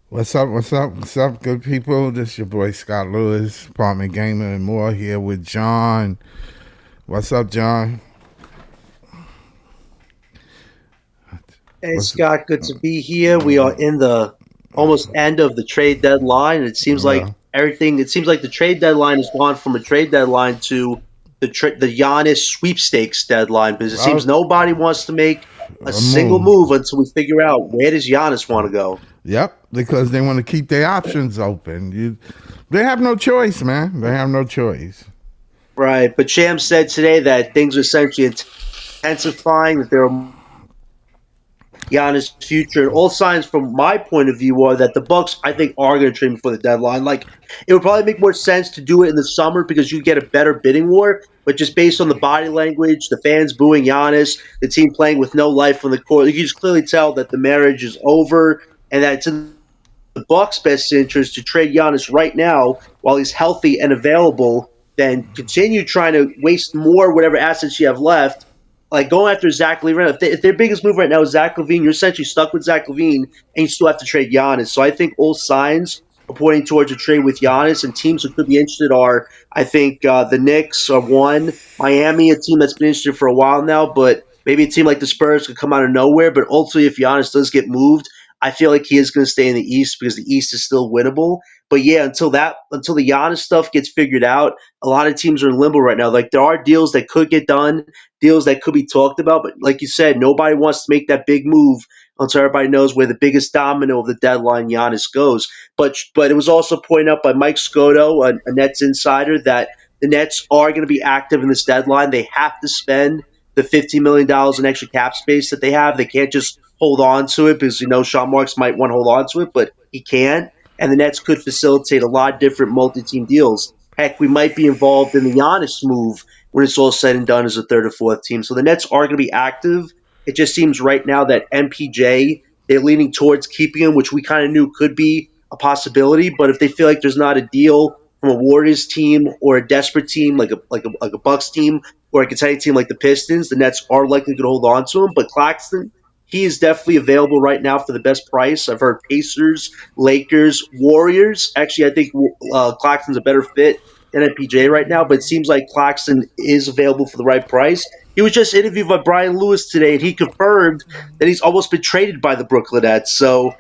What's up? What's up? What's up, good people? This your boy Scott Lewis, apartment gamer and more here with John. What's up, John? Hey What's Scott, good to be here. We are in the almost end of the trade deadline. It seems like yeah? everything. It seems like the trade deadline has gone from a trade deadline to the Giannis sweepstakes deadline because it seems Oh, nobody wants to make a single move. move until we figure out where does Giannis want to go. Yep, because they want to keep their options open. They have no choice, man. They have no choice. Right, but Sham said today that things are essentially intensifying. That there are Giannis' future. And all signs from my point of view are that the Bucks, I think, are going to trade him before the deadline. Like, it would probably make more sense to do it in the summer because you get a better bidding war. But just based on the body language, the fans booing Giannis, the team playing with no life on the court, you can just clearly tell that the marriage is over and that it's in the Bucks' best interest to trade Giannis right now while he's healthy and available than continue trying to waste more whatever assets you have left. Like going after Zach Levine, if their biggest move right now is Zach Levine, you're essentially stuck with Zach Levine, and you still have to trade Giannis. So I think all signs are pointing towards a trade with Giannis, and teams who could be interested are, I think, the Knicks are one, Miami, a team that's been interested for a while now, but maybe a team like the Spurs could come out of nowhere. But ultimately, if Giannis does get moved, I feel like he is going to stay in the East because the East is still winnable. But yeah, until the Giannis stuff gets figured out, a lot of teams are in limbo right now. Like there are deals that could get done, deals that could be talked about, but like you said, nobody wants to make that big move until everybody knows where the biggest domino of the deadline Giannis goes. But it was also pointed out by Mike Scotto, a Nets insider, that the Nets are going to be active in this deadline. They have to spend the $50 million in extra cap space that they have. They can't just hold on to it because Sean Marks might want to hold on to it, but he can't. And the Nets could facilitate a lot of different multi-team deals. Heck, we might be involved in the Giannis move when it's all said and done as a third or fourth team. So the Nets are going to be active. It just seems right now that MPJ, they're leaning towards keeping him, which we kind of knew could be a possibility. But if they feel like there's not a deal from a Warriors team or a desperate team like a Bucks team or a contending team like the Pistons, the Nets are likely to hold on to him. But Claxton, he is definitely available right now for the best price. I've heard Pacers, Lakers, Warriors. Actually, I think Claxton's a better fit than MPJ right now, but it seems like Claxton is available for the right price. He was just interviewed by Brian Lewis today, and he confirmed that he's almost been traded by the Brooklyn Nets. So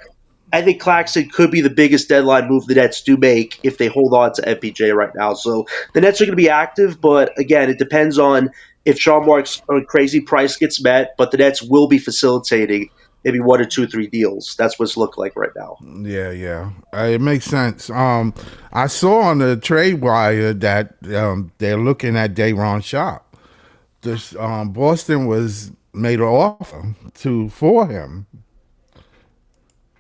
I think Claxton could be the biggest deadline move the Nets do make if they hold on to MPJ right now. So the Nets are going to be active, but again, it depends on if Sean Marks' crazy price gets met. But the Nets will be facilitating maybe one or two, three deals. That's what's looked like right now. Yeah, yeah. It makes sense. I saw on the trade wire that they're looking at Dayron Sharp. This Boston was made an offer for him.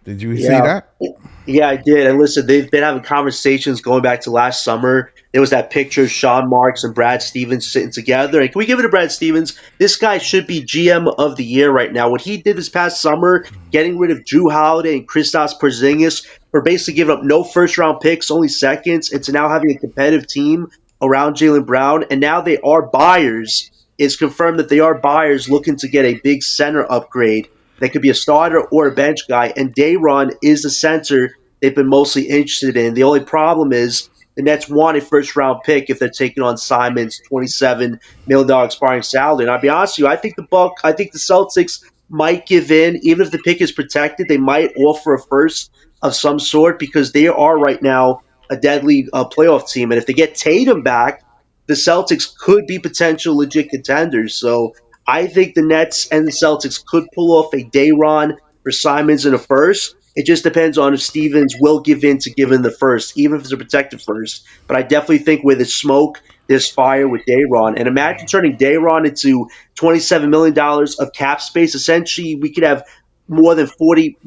Did you see Yeah, that? yeah, I did. And listen, they've been having conversations going back to last summer. There was that picture of Sean Marks and Brad Stevens sitting together. And can we give it to Brad Stevens? This guy should be GM of the year right now. What he did this past summer, getting rid of Drew Holiday and Kristaps Porzingis for basically giving up no first round picks, only seconds, and to now having a competitive team around Jalen Brown. And now they are buyers. It's confirmed that they are buyers looking to get a big center upgrade that could be a starter or a bench guy. And Dayron is the center they've been mostly interested in. The only problem is the Nets want a first round pick if they're taking on Simon's $27 million expiring salary. And I'll be honest with you, I think the Celtics might give in, even if the pick is protected. They might offer a first of some sort because they are right now a deadly playoff team. And if they get Tatum back, the Celtics could be potential legit contenders. So I think the Nets and the Celtics could pull off a day run for Simons in a first. It just depends on if Stevens will give in to give in the first, even if it's a protected first. But I definitely think where there's smoke, there's fire with Dayron. And imagine turning Dayron into $27 million of cap space. Essentially, we could have more than 50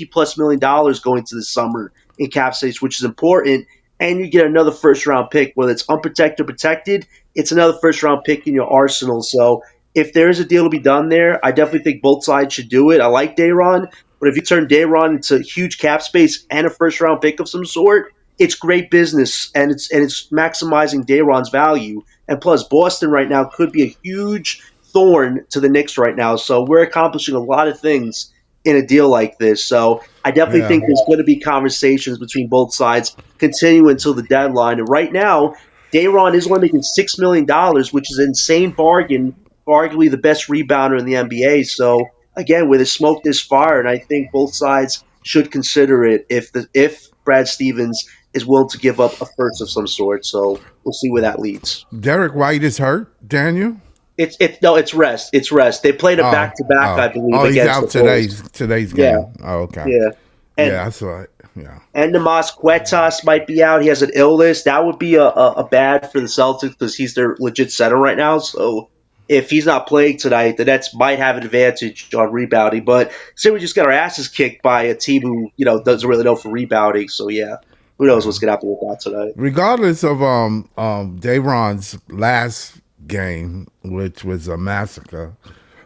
plus $1 million going to the summer in cap space, which is important. And you get another first round pick, whether it's unprotected or protected, it's another first round pick in your arsenal. So if there is a deal to be done there, I definitely think both sides should do it. I like Dayron, but if you turn Dayron into huge cap space and a first round pick of some sort, it's great business and it's maximizing Dayron's value. And plus, Boston right now could be a huge thorn to the Knicks right now. So we're accomplishing a lot of things in a deal like this. So I definitely Yeah. think there's going to be conversations between both sides continue until the deadline. And right now, Dayron is only making $6 million, which is an insane bargain, arguably the best rebounder in the NBA. So again, with a smoke this fire, and I think both sides should consider it if Brad Stevens is willing to give up a first of some sort. So we'll see where that leads. Derek White is hurt, Daniel. It's rest. It's rest. They played a Oh, back to back, I oh, believe, oh, he's against out the Bulls. today's Yeah, game. Oh, okay. yeah. Yeah, And that's right. Yeah. Namas Quetas might be out. He has an illness. That would be a bad for the Celtics because he's their legit center right now. So if he's not playing tonight, the Nets might have an advantage on rebounding. But say we just got our asses kicked by a team who doesn't really know for rebounding. So yeah, who knows Yeah. what's gonna happen with that tonight? Regardless of Dayron's last game, which was a massacre,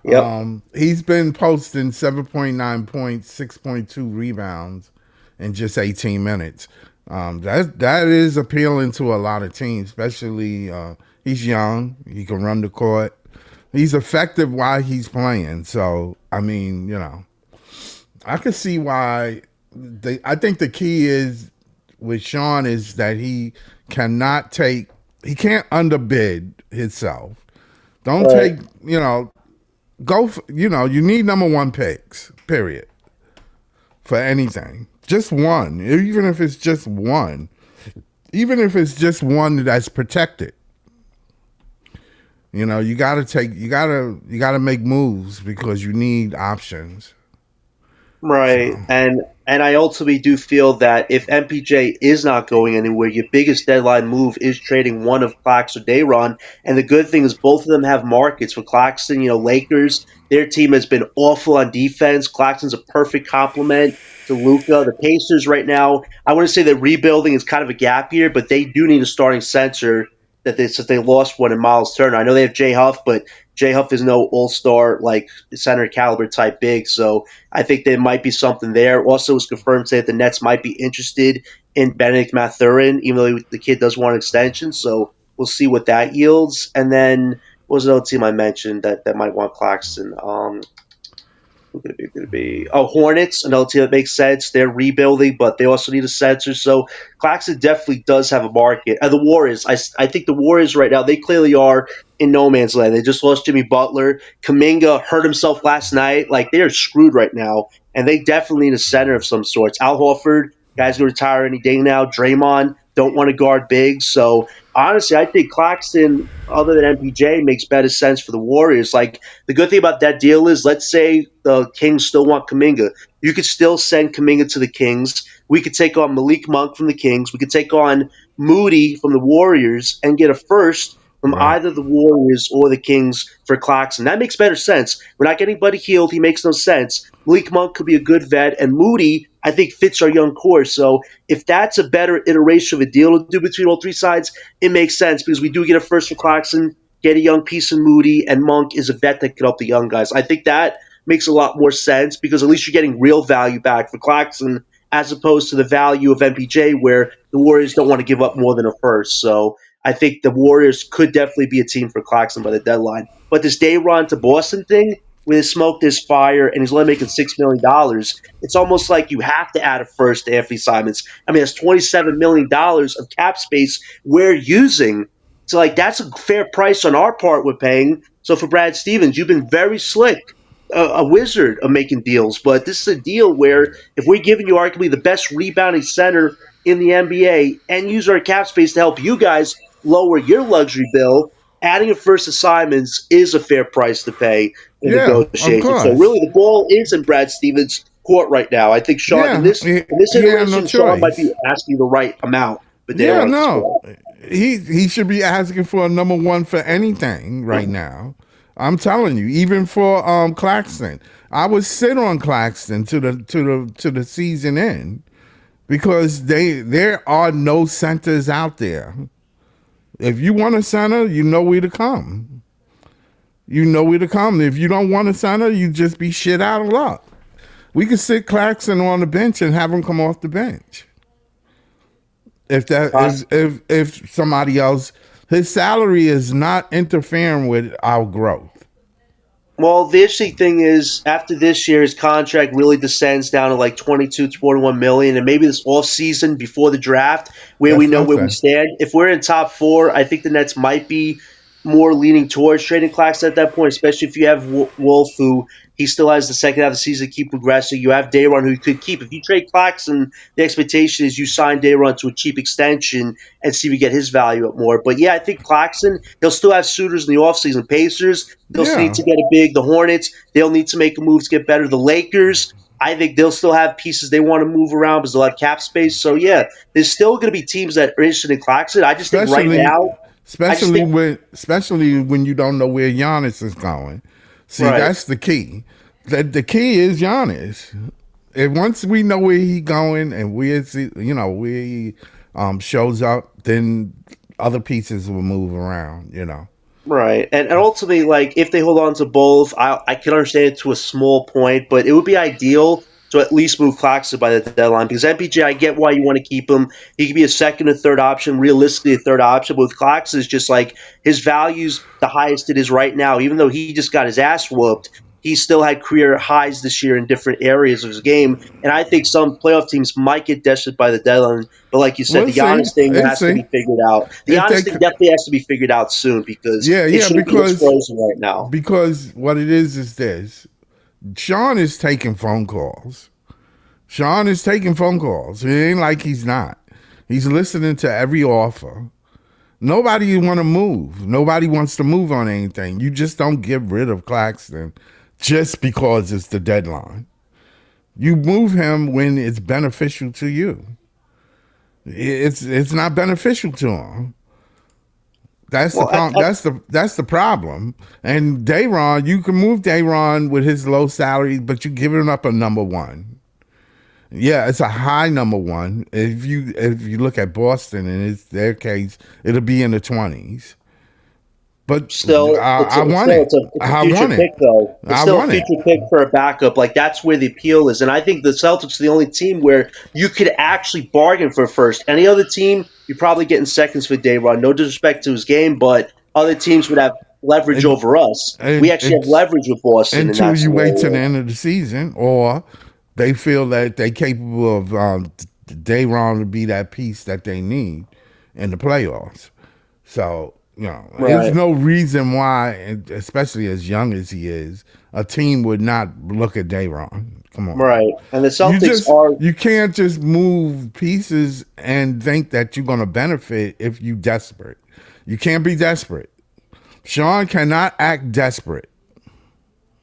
Yep. he's been posting 7.9 points, 6.2 rebounds in just 18 minutes. That is appealing to a lot of teams, especially he's young. He can run the court. He's effective while he's playing. So I mean, I could see why. I think the key is with Sean is that he can't underbid himself. Don't Right. take, go for, you need number one picks, period, for anything. Just one, even if it's just one, even if it's just one that's protected. You gotta make moves because you need options. Right. So And I ultimately do feel that if MPJ is not going anywhere, your biggest deadline move is trading one of Clax or Dayron. And the good thing is both of them have markets. For Claxton, Lakers, their team has been awful on defense. Claxton's a perfect complement to Luca. The Pacers right now, I want to say that rebuilding is kind of a gap year, but they do need a starting center since they lost one in Miles Turner. I know they have Jay Huff, but Jay Huff is no all-star like center caliber type big. So I think there might be something there. Also, it was confirmed today that the Nets might be interested in Benedict Mathurin, even though the kid does want an extension. So we'll see what that yields. And then what was another team I mentioned that might want Claxton? Who could it be? Could it be? Oh, Hornets, another team that makes sense. They're rebuilding, but they also need a center. So Claxton definitely does have a market. And the Warriors, I think the Warriors right now, they clearly are in no man's land. They just lost Jimmy Butler. Kaminga hurt himself last night. Like, they are screwed right now. And they definitely need a center of some sorts. Al Horford, guy's going to retire any day now. Draymond, don't want to guard big. So honestly, I think Claxton, other than MPJ, makes better sense for the Warriors. Like, the good thing about that deal is, let's say the Kings still want Kaminga. You could still send Kaminga to the Kings. We could take on Malik Monk from the Kings. We could take on Moody from the Warriors and get a first from right. either the Warriors or the Kings for Claxton. That makes better sense. We're not getting Buddy Hield. He makes no sense. Malik Monk could be a good vet, and Moody, I think, fits our young core. So if that's a better iteration of a deal to do between all three sides, it makes sense because we do get a first for Claxton, get a young piece in Moody, and Monk is a vet that can help the young guys. I think that makes a lot more sense because at least you're getting real value back for Claxton as opposed to the value of MPJ where the Warriors don't want to give up more than a first. So I think the Warriors could definitely be a team for Claxton by the deadline. But this day run to Boston thing, with his smoke, this fire, and he's only making $6 million, it's almost like you have to add a first to Anthony Simons. I mean, that's $27 million of cap space we're using. So, like, that's a fair price on our part we're paying. So, for Brad Stevens, you've been very slick, a wizard of making deals. But this is a deal where if we're giving you arguably the best rebounding center in the NBA and use our cap space to help you guys lower your luxury bill, adding a first to Simons is a fair price to pay in Yeah, of negotiation. So course. really, the ball is in Brad Stevens' court right now. I think Sean Yeah, in this he had no iteration, Sean might be choice. asking the right amount, but they don't Yeah, want to no, score. he should be asking for a number one for anything right now. I'm telling you, even for Claxton, I would sit on Claxton to the season end because there are no centers out there. If you want a center, you know where to come. You know where to come. If you don't want a center, you just be shit out of luck. We could sit Claxton on the bench and have him come off the bench. If that is if somebody else, his salary is not interfering with our growth. Well, the interesting thing is, after this year, his contract really descends down to like 22, 21 million, and maybe this off season before the draft, where we That's know where we nothing. stand. If we're in top four, I think the Nets might be more leaning towards trading Claxton at that point, especially if you have Wolf, who he still has the second half of the season to keep progressing. You have Dayron, who you could keep. If you trade Claxton, the expectation is you sign Dayron to a cheap extension and see if you get his value up more. But yeah, I think Claxton, he'll still have suitors in the offseason. Pacers, they'll still need Yeah, to get a big. The Hornets, they'll need to make a move to get better. The Lakers, I think they'll still have pieces they want to move around because they'll have cap space. So yeah, there's still going to be teams that are interested in Claxton. I just think right especially now, I just think especially when you don't know where Giannis is going. See, right. that's the key. The key is Giannis. And once we know where he going and where he shows up, then other pieces will move around. Right, and ultimately, like if they hold on to both, I can understand it to a small point, but it would be ideal to at least move Claxton by the deadline because MPJ, I get why you want to keep him. He could be a second or third option, realistically a third option. But with Claxton, it's just like his value's the highest it is right now. Even though he just got his ass whooped, he still had career highs this year in different areas of his game. And I think some playoff teams might get desperate by the deadline. But like you said, We'll the see. Giannis thing Let's has to see be figured out. The if Giannis they. thing definitely has to be figured out soon because Yeah, it yeah, shouldn't be this because frozen right now. what it is this. Sean is taking phone calls. Sean is taking phone calls. It ain't like he's not. He's listening to every offer. Nobody want to move. Nobody wants to move on anything. You just don't get rid of Claxton just because it's the deadline. You move him when it's beneficial to you. It's not beneficial to him. That's the Well, problem. That's the problem. And Dayron, you can move Dayron with his low salary, but you're giving up a number one. Yeah, it's a high number one. If you look at Boston and it's their case, it'll be in the 20s. But still, I want still it. it's a I future want it. pick though. It's I still a want it. future pick for a backup. Like that's where the appeal is, and I think the Celtics are the only team where you could actually bargain for first. Any other team, you're probably getting seconds for Dayron. No disrespect to his game, but other teams would have leverage And, over us. We and actually have it's leverage with Boston in until that you wait to the scenario. end of the season, or they feel that they're capable of Dayron to be that piece that they need in the playoffs. So, there's Right, no reason why, especially as young as he is, a team would not look at Dayron. Come on now. right. And the Celtics are You can't just move pieces and think that you're going to benefit if you desperate. You can't be desperate. Sean cannot act desperate.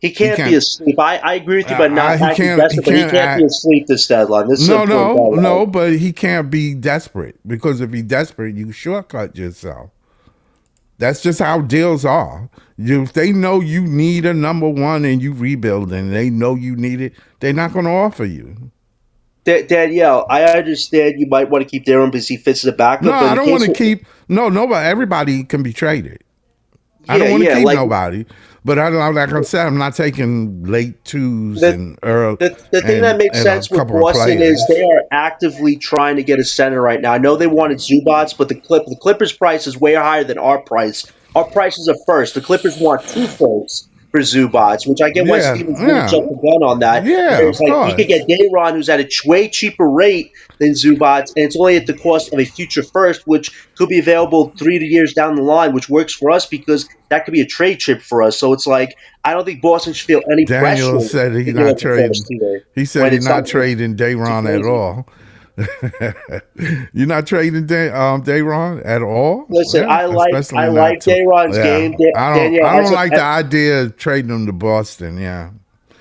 he He can't be can't. asleep. I agree with you about not He acting can't. He desperate, but he can't can't be act. asleep this deadline. This is an No, important no, deadline. no. But he can't be desperate because if he's desperate, you shortcut yourself. That's just how deals are. If they know you need a number one and you rebuild and they know you need it, they're not going to offer you. Danielle, I understand you might want to keep Darren because he fits the No, backup, but in I the don't want case to of keep. No, nobody. Everybody can be traded. I yeah, don't want to yeah, keep like nobody. But I don't like I said, I'm not taking late twos the and early the thing that makes and a sense with couple of Boston is they players. are actively trying to get a center right now. I know they wanted Zubats, but the Clippers price is way higher than our price. Our price is a first. The Clippers want two firsts for Zubats, which I get why Yeah, Stevens really yeah, jumped the gun on that. yeah. Whereas Of like he could course. get Dayron, who's at a way cheaper rate than Zubats, and it's only at the cost of a future first, which could be available 3 years down the line, which works for us because that could be a trade chip for us. So it's like I don't think Boston should feel any pressure Daniel said to he's give not up the first trading. here He said when he's it's not something trading too Dayron at crazy. all. You're not trading Dayron at all. Listen, Yeah, I especially not like to. Dayron's Yeah, game, I Danielle. don't like the idea of trading him to Boston. Yeah,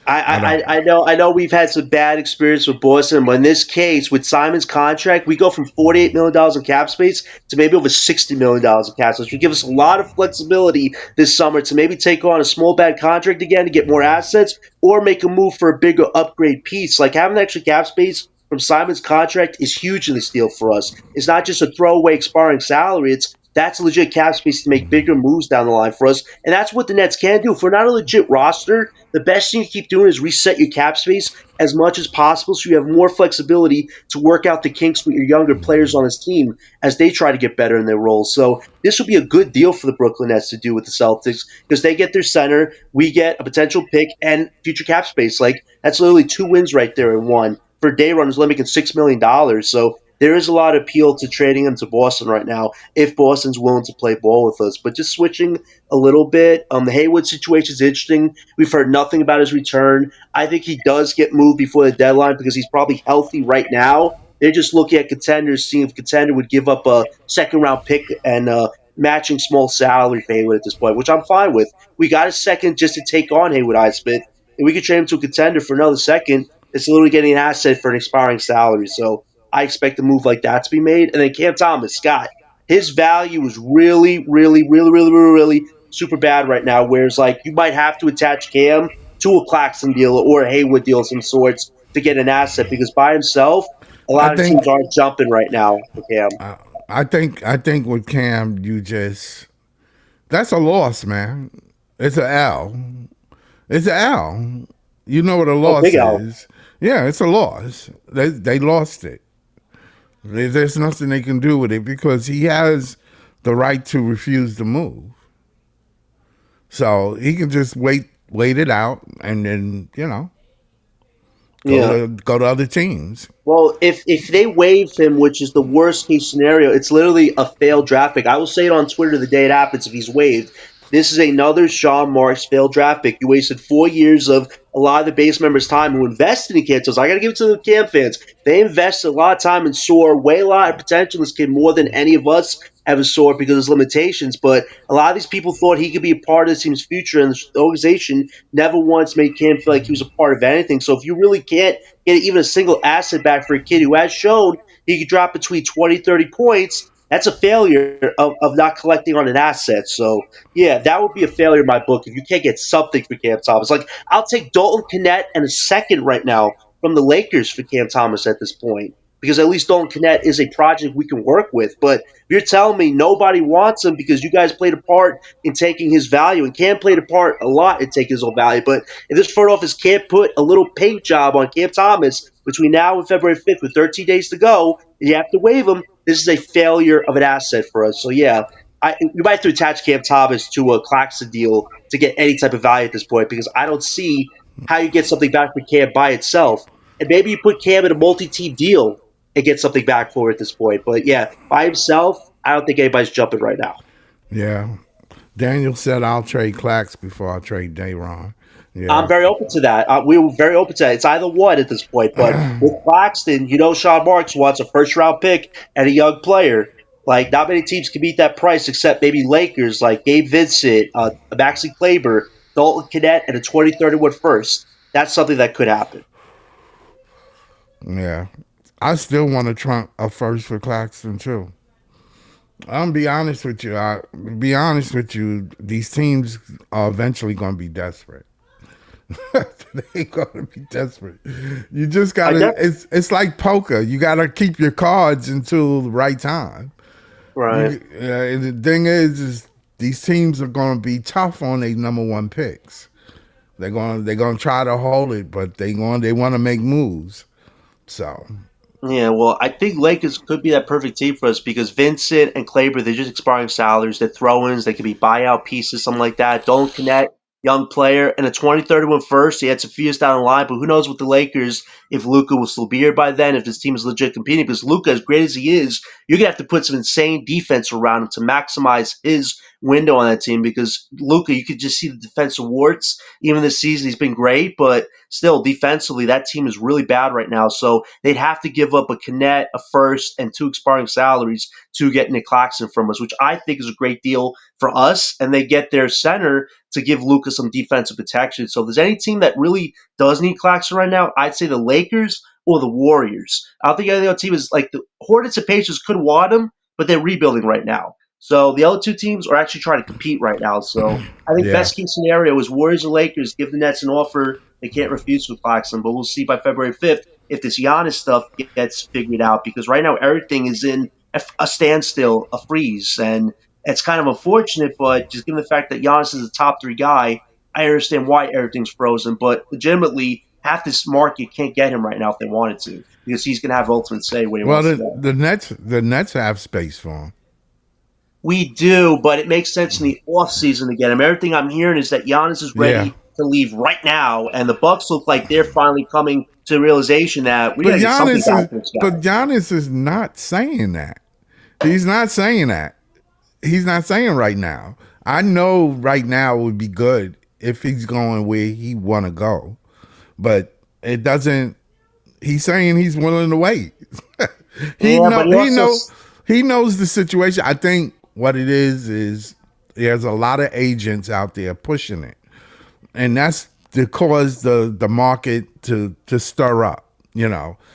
I don't. I know we've had some bad experience with Boston, but in this case, with Simon's contract, we go from $48 million in cap space to maybe over $60 million in cap space, which give us a lot of flexibility this summer to maybe take on a small bad contract again to get more assets, or make a move for a bigger upgrade piece. Like having extra cap space from Simon's contract is huge in this deal for us. It's not just a throwaway expiring salary; it's that's a legit cap space to make bigger moves down the line for us. And that's what the Nets can do. If we're not a legit roster, the best thing you keep doing is reset your cap space as much as possible so you have more flexibility to work out the kinks with your younger players on this team as they try to get better in their roles. So this would be a good deal for the Brooklyn Nets to do with the Celtics because they get their center, we get a potential pick and future cap space. Like that's literally two wins right there in one. For day runners, they're making $6 million. So there is a lot of appeal to trading him to Boston right now if Boston's willing to play ball with us. But just switching a little bit, the Hayward situation is interesting. We've heard nothing about his return. I think he does get moved before the deadline because he's probably healthy right now. They're just looking at contenders, seeing if contender would give up a second round pick and matching small salary for Hayward at this point, which I'm fine with. We got a second just to take on Hayward Highsmith, and we could trade him to a contender for another second. It's literally getting an asset for an expiring salary. So I expect a move like that to be made. And then Cam Thomas, Scott, his value is really, really, really, really, really, really super bad right now. Whereas like you might have to attach Cam to a Claxton deal or a Haywood deal of some sorts to get an asset because by himself, a I lot of teams think aren't jumping right now for Cam. I think with Cam, that's a loss, man. It's a L. It's a L. You know what a Oh, loss big L. is? Yeah, it's a loss. They lost it. There's nothing they can do with it because he has the right to refuse to move. So he can just wait it out, and then Yeah. go to other teams. Well, if they waive him, which is the worst case scenario, it's literally a failed draft pick. I will say it on Twitter the day it happens if he's waived. This is another Sean Marks failed draft pick. You wasted 4 years of a lot of the base members' time who invested in Cam. So I got to give it to the Cam fans. They invested a lot of time and saw way a lot of potential in this kid more than any of us ever saw because of his limitations. But a lot of these people thought he could be a part of the team's future, and the organization never once made Cam feel like he was a part of anything. So if you really can't get even a single asset back for a kid who has shown he could drop between 20, 30 points, that's a failure of not collecting on an asset. So, yeah, that would be a failure in my book if you can't get something for Cam Thomas. Like, I'll take Dalton Konnett and a second right now from the Lakers for Cam Thomas at this point because at least Dalton Konnett is a project we can work with. But if you're telling me nobody wants him because you guys played a part in taking his value, and Cam played a part a lot in taking his own value, but if this front office can't put a little paint job on Cam Thomas between now and February 5th with 13 days to go, and you have to waive him, this is a failure of an asset for us. So, yeah, you might have to attach Cam Thomas to a Claxton deal to get any type of value at this point because I don't see how you get something back for Cam by itself. And maybe you put Cam in a multi-team deal and get something back for it at this point. But, yeah, by himself, I don't think anybody's jumping right now. Yeah. Daniel said I'll trade Clax before I trade Dayron. I'm Yeah. very open to that. We were very open to that. It's either one at this point. But with Claxton, Sean Marks wants a first round pick and a young player. Like, not many teams can beat that price except maybe Lakers, like Gabe Vincent, Maxi Kleber, Dalton Konnett, and a 2031 first. That's something that could happen. Yeah. I still want to trump a first for Claxton too. I'm be honest with you. Be honest with you. These teams are eventually going to be desperate. They going to be desperate. You just I gotta. def- It's like poker. You gotta keep your cards until the right time. right. And the thing is these teams are going to be tough on their number one picks. They're going to try to hold it, but they want to make moves. So Yeah, well, I think Lakers could be that perfect team for us because Vincent and Kleber, they're just expiring salaries. They're throw-ins. They could be buyout pieces, something like that. Don't connect, young player, and a 2031 first. He had some fears down the line, but who knows with the Lakers if Luka will still be here by then, if this team is legit competing. Because Luka, as great as he is, you're going to have to put some insane defense around him to maximize his window on that team because Luka, you could just see the defensive warts. Even this season, he's been great, but still, defensively, that team is really bad right now. So they'd have to give up a Konnett, a first, and two expiring salaries to get Nick Claxton from us, which I think is a great deal for us. And they get their center to give Luka some defensive protection. So if there's any team that really does need Claxton right now, I'd say the Lakers or the Warriors. I don't think any other team is like the Hornets and Pacers could want him, but they're rebuilding right now. So the other two teams are actually trying to compete right now. So I think yeah, best case scenario is Warriors or Lakers give the Nets an offer they can't refuse with Claxton. But we'll see by February 5th if this Giannis stuff gets figured out because right now everything is in a standstill, a freeze, and it's kind of unfortunate. But just given the fact that Giannis is a top three guy, I understand why everything's frozen. But legitimately, half this market can't get him right now if they wanted to, because he's going to have ultimate say where he Well, wants to the go. the Nets the Nets have space for him. We do, but it makes sense in the off season to get him. Everything I'm hearing is that Giannis is Yeah, ready to leave right now, and the Bucks look like they're finally coming to the realization that we got but to get something Giannis is back from this but guy. Giannis is not saying that. He's not saying that. He's not saying right now. I know right now would be good if he's going where he want to go, but it doesn't. He's saying he's willing to wait. he Yeah, know but he he also know he knows the situation. I think what it is there's a lot of agents out there pushing it, and that's to cause the market to stir up.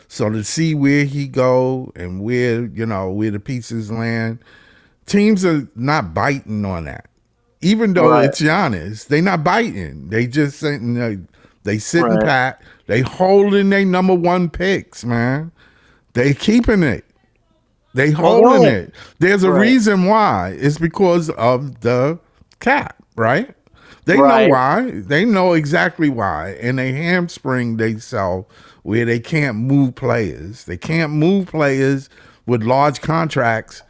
So to see where he go and where the pieces land, teams are not biting on that. Even though right, it's Giannis, they not biting. They just sitting there, they sitting right. pat. They holding their number one picks, man. They keeping it. They Well, holding it. There's a right, reason why. It's because of the cap, right? They know right, why. They know exactly why. And they hamstring themselves where they can't move players. They can't move players with large contracts,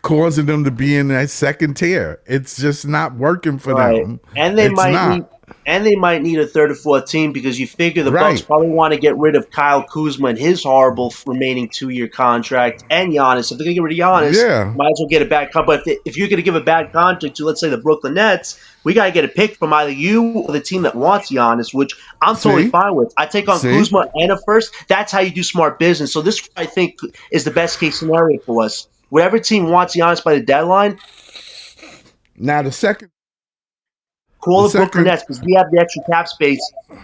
causing them to be in that second tier. It's just not working for right. them. And they It's might need not. and they might need a third or fourth team because you figure the Bucks Right. probably want to get rid of Kyle Kuzma and his horrible remaining 2 year contract and Giannis. If they're going to get rid of Giannis, Yeah. might as well get a bad contract. But if you're going to give a bad contract to, let's say, the Brooklyn Nets, we got to get a pick from either you or the team that wants Giannis, which I'm totally See? fine with. I take on See? Kuzma and a first. That's how you do smart business. So this, I think, is the best case scenario for us. Whatever team wants Giannis by the deadline, Now the call the Brooklyn second Nets because we have the extra cap space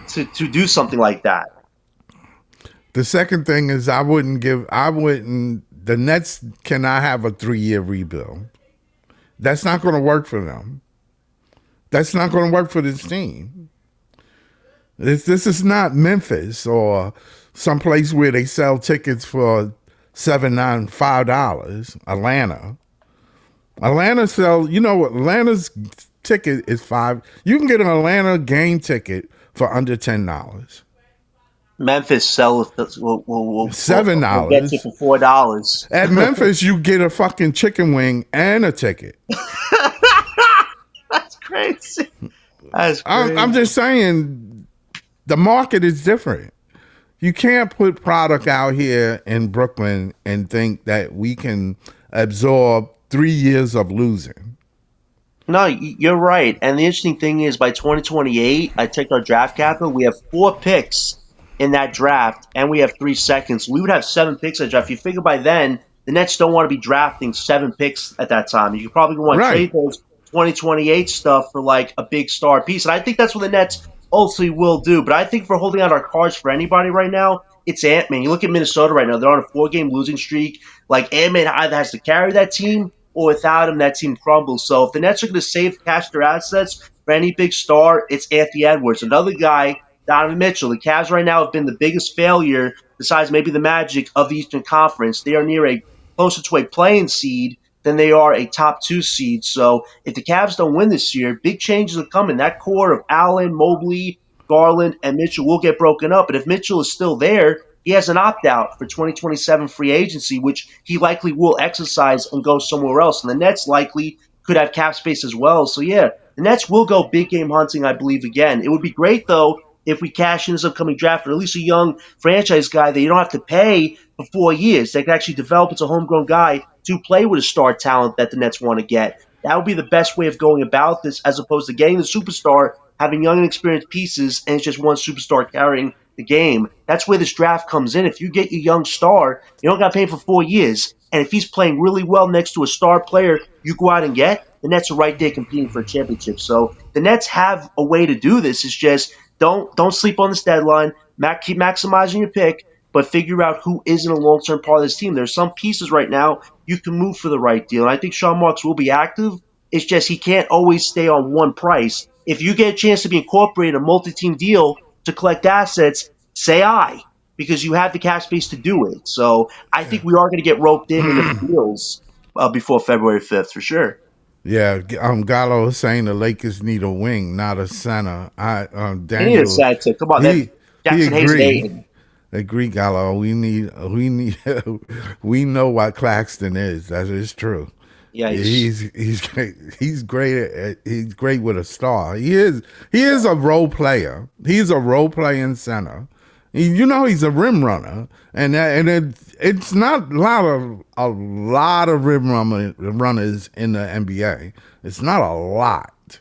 to do something like that. the second thing is I wouldn't the Nets cannot have a 3-year rebuild. That's not going to work for them. That's not going to work for this team. This is not Memphis or someplace where they sell tickets for $5. Atlanta sell. Atlanta's ticket is five. You can get an Atlanta game ticket for under $10. Memphis sell Seven will get you dollars for $4. At Memphis, you get a fucking chicken wing and a ticket. That's crazy. That's I'm crazy. just saying the market is different. You can't put product out here in Brooklyn and think that we can absorb 3 years of losing. No, you're right. And the interesting thing is, by 2028, I checked our draft capital. We have 4 picks in that draft, and we have 3 seconds. We would have 7 picks in that draft. You figure by then, the Nets don't want to be drafting 7 picks at that time. You probably want to Right. trade those 2028 stuff for like a big star piece. And I think that's what the Nets ultimately will do. But I think if we're holding out our cards for anybody right now, it's Ant-Man. You look at Minnesota right now, they're on a 4 game losing streak. Like, Ant-Man either has to carry that team or without him, that team crumbles. So if the Nets are going to save cash their assets for any big star, it's Anthony Edwards. Another guy, Donovan Mitchell. The Cavs right now have been the biggest failure, besides maybe the Magic, of the Eastern Conference. They are near a closer to a playing seed than they are a top 2 seed. So if the Cavs don't win this year, big changes are coming. That core of Allen, Mobley, Garland, and Mitchell will get broken up. But if Mitchell is still there, he has an opt out for 2027 free agency, which he likely will exercise and go somewhere else. And the Nets likely could have cap space as well. So, yeah, the Nets will go big game hunting, I believe, again. It would be great, though, if we cash in this upcoming draft, or at least a young franchise guy that you don't have to pay for 4 years. They can actually develop as a homegrown guy to play with a star talent that the Nets want to get. That would be the best way of going about this, as opposed to getting the superstar, having young and experienced pieces, and it's just one superstar carrying the game. That's where this draft comes in. If you get your young star, you don't got to pay him for 4 years. And if he's playing really well next to a star player you go out and get, the Nets are right there competing for a championship. So the Nets have a way to do this. It's just don't sleep on this deadline. Keep maximizing your pick, but figure out who isn't a long term part of this team. There's some pieces right now you can move for the right deal. And I think Sean Marks will be active. It's just he can't always stay on one price. If you get a chance to be incorporated in a multi team deal to collect assets, say aye. because you have the cap space to do it. So I think we are going to get roped in the deals before February 5th for sure. Yeah, Gallo is saying the Lakers need a wing, not a center. They need a Daniel, center. Come on, that he Jackson Hayes is agree. hating. Agree, Gallo. We need we know what Claxton is. That is true. Yikes. He's great. He's great with a star. He is a role player. He's a role playing center. You know he's a rim runner, it's not a lot of runners in the NBA. It's not a lot,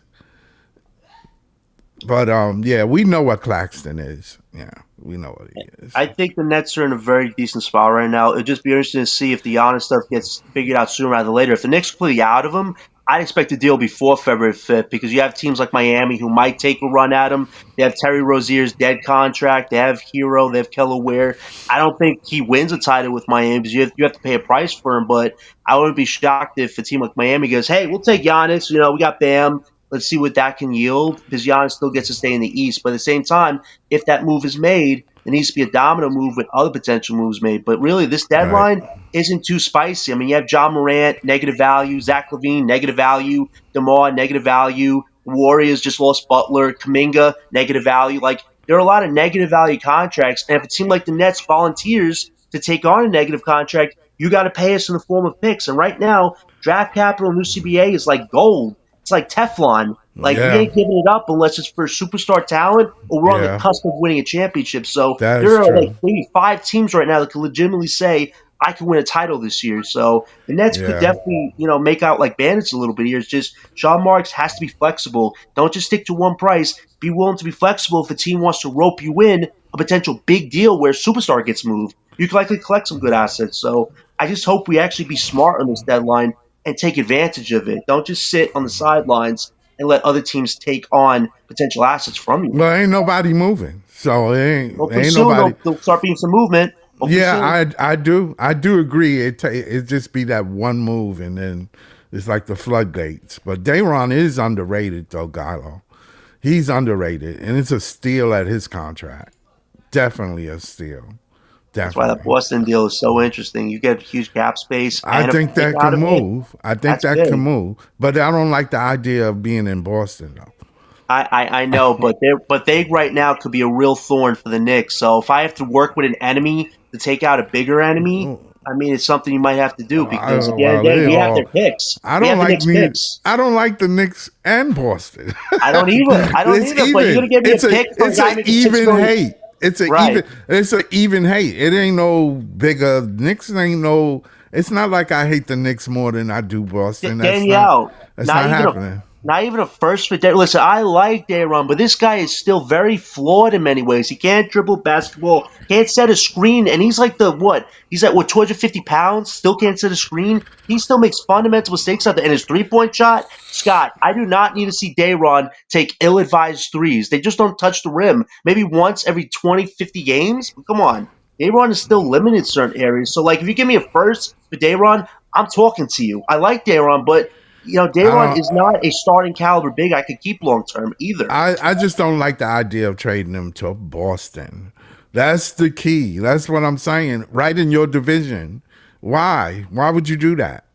but yeah, we know what Claxton is. Yeah, we know what he is. I think the Nets are in a very decent spot right now. It'd just be interesting to see if the Giannis stuff gets figured out sooner rather than later. If the Knicks completely out of him, I'd expect a deal before February 5th because you have teams like Miami who might take a run at him. They have Terry Rozier's dead contract. They have Hero. They have Keller Ware. I don't think he wins a title with Miami because you have to pay a price for him. But I wouldn't be shocked if a team like Miami goes, hey, we'll take Giannis. We got Bam. Let's see what that can yield because Giannis still gets to stay in the East. But at the same time, if that move is made, there needs to be a domino move with other potential moves made. But really, this Right. deadline isn't too spicy. I mean, you have John Morant, negative value, Zach Levine, negative value, DeMar, negative value, Warriors just lost Butler, Kaminga, negative value. Like, there are a lot of negative value contracts. And if a team like the Nets volunteers to take on a negative contract, you got to pay us in the form of picks. And right now, draft capital in UCBA is like gold. It's like Teflon. Like we Yeah, ain't giving it up unless it's for superstar talent or we're on the yeah, cusp of winning a championship. So that is there are like true. maybe 5 teams right now that can legitimately say I can win a title this year. So the Nets could Yeah. definitely, make out like bandits a little bit here. It's just Sean Marks has to be flexible. Don't just stick to one price. Be willing to be flexible if a team wants to rope you in a potential big deal where a superstar gets moved. You could likely collect some good assets. So I just hope we actually be smart on this deadline and take advantage of it. Don't just sit on the sidelines and let other teams take on potential assets from you. Well, ain't nobody moving, so it Hopefully ain't soon nobody. there'll start being some movement. Hopefully Yeah, soon. I do agree. It just be that one move, and then it's like the floodgates. But Dayron is underrated, though, Gallo. He's underrated, and it's a steal at his contract. Definitely a steal. That's why that Definitely. Boston deal is so interesting. You get huge cap space I and a think pick that out can of it. move. I think That's that can big. move. But I don't like the idea of being in Boston, though. I know, but they right now could be a real thorn for the Knicks. So if I have to work with an enemy to take out a bigger enemy, I mean it's something you might have to do because at the end of Well, the day, they we have their all. picks. I We don't have the like Knicks me. picks. I don't like the Knicks and Boston. I don't either. I don't It's either. But you're gonna even. give me a It's a pick for a it's guy a making six even million. hate. It's a Right. even. It's a even hate. It ain't no bigger. Knicks ain't no. It's not like I hate the Knicks more than I do Boston. That's not. Danielle, That's not happening. not even a first for Day. Listen, I like Dayron, but this guy is still very flawed in many ways. He can't dribble basketball, can't set a screen, and he's like the what? He's at what 250 pounds, still can't set a screen. He still makes fundamental mistakes out there. And his 3-point shot, Scott, I do not need to see Dayron take ill-advised threes. They just don't touch the rim. Maybe once every 20, 50 games. Come on. Dayron is still limited in certain areas. So, like, if you give me a first for Dayron, I'm talking to you. I like Dayron, but I Dayron is don't. not a starting caliber big I could keep long term either. I just don't like the idea of trading him to Boston. That's the key. That's what I'm saying. Right in your division. Why? Why would you do that?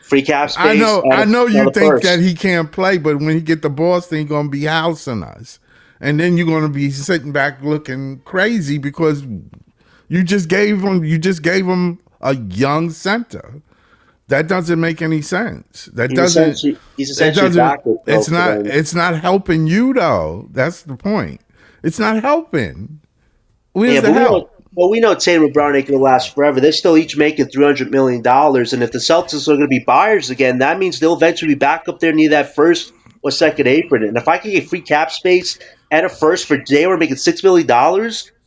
Free cap I space know, and I know you another think that first. he can't play, but when he get to Boston, he's gonna be housing us, and then you're gonna be sitting back looking crazy because you just gave him a young center. That doesn't make any sense. That He's doesn't. essentially he's It essentially a doesn't. backup though It's for not. them. It's not helping you though. That's the point. It's not helping. Yeah, Where's the but help? we know Tatum and Brown ain't gonna last forever. They're still each making $300 million, and if the Celtics are gonna be buyers again, that means they'll eventually be back up there near that first or second apron. And if I can get free cap space and a first for Jay, making $6 million,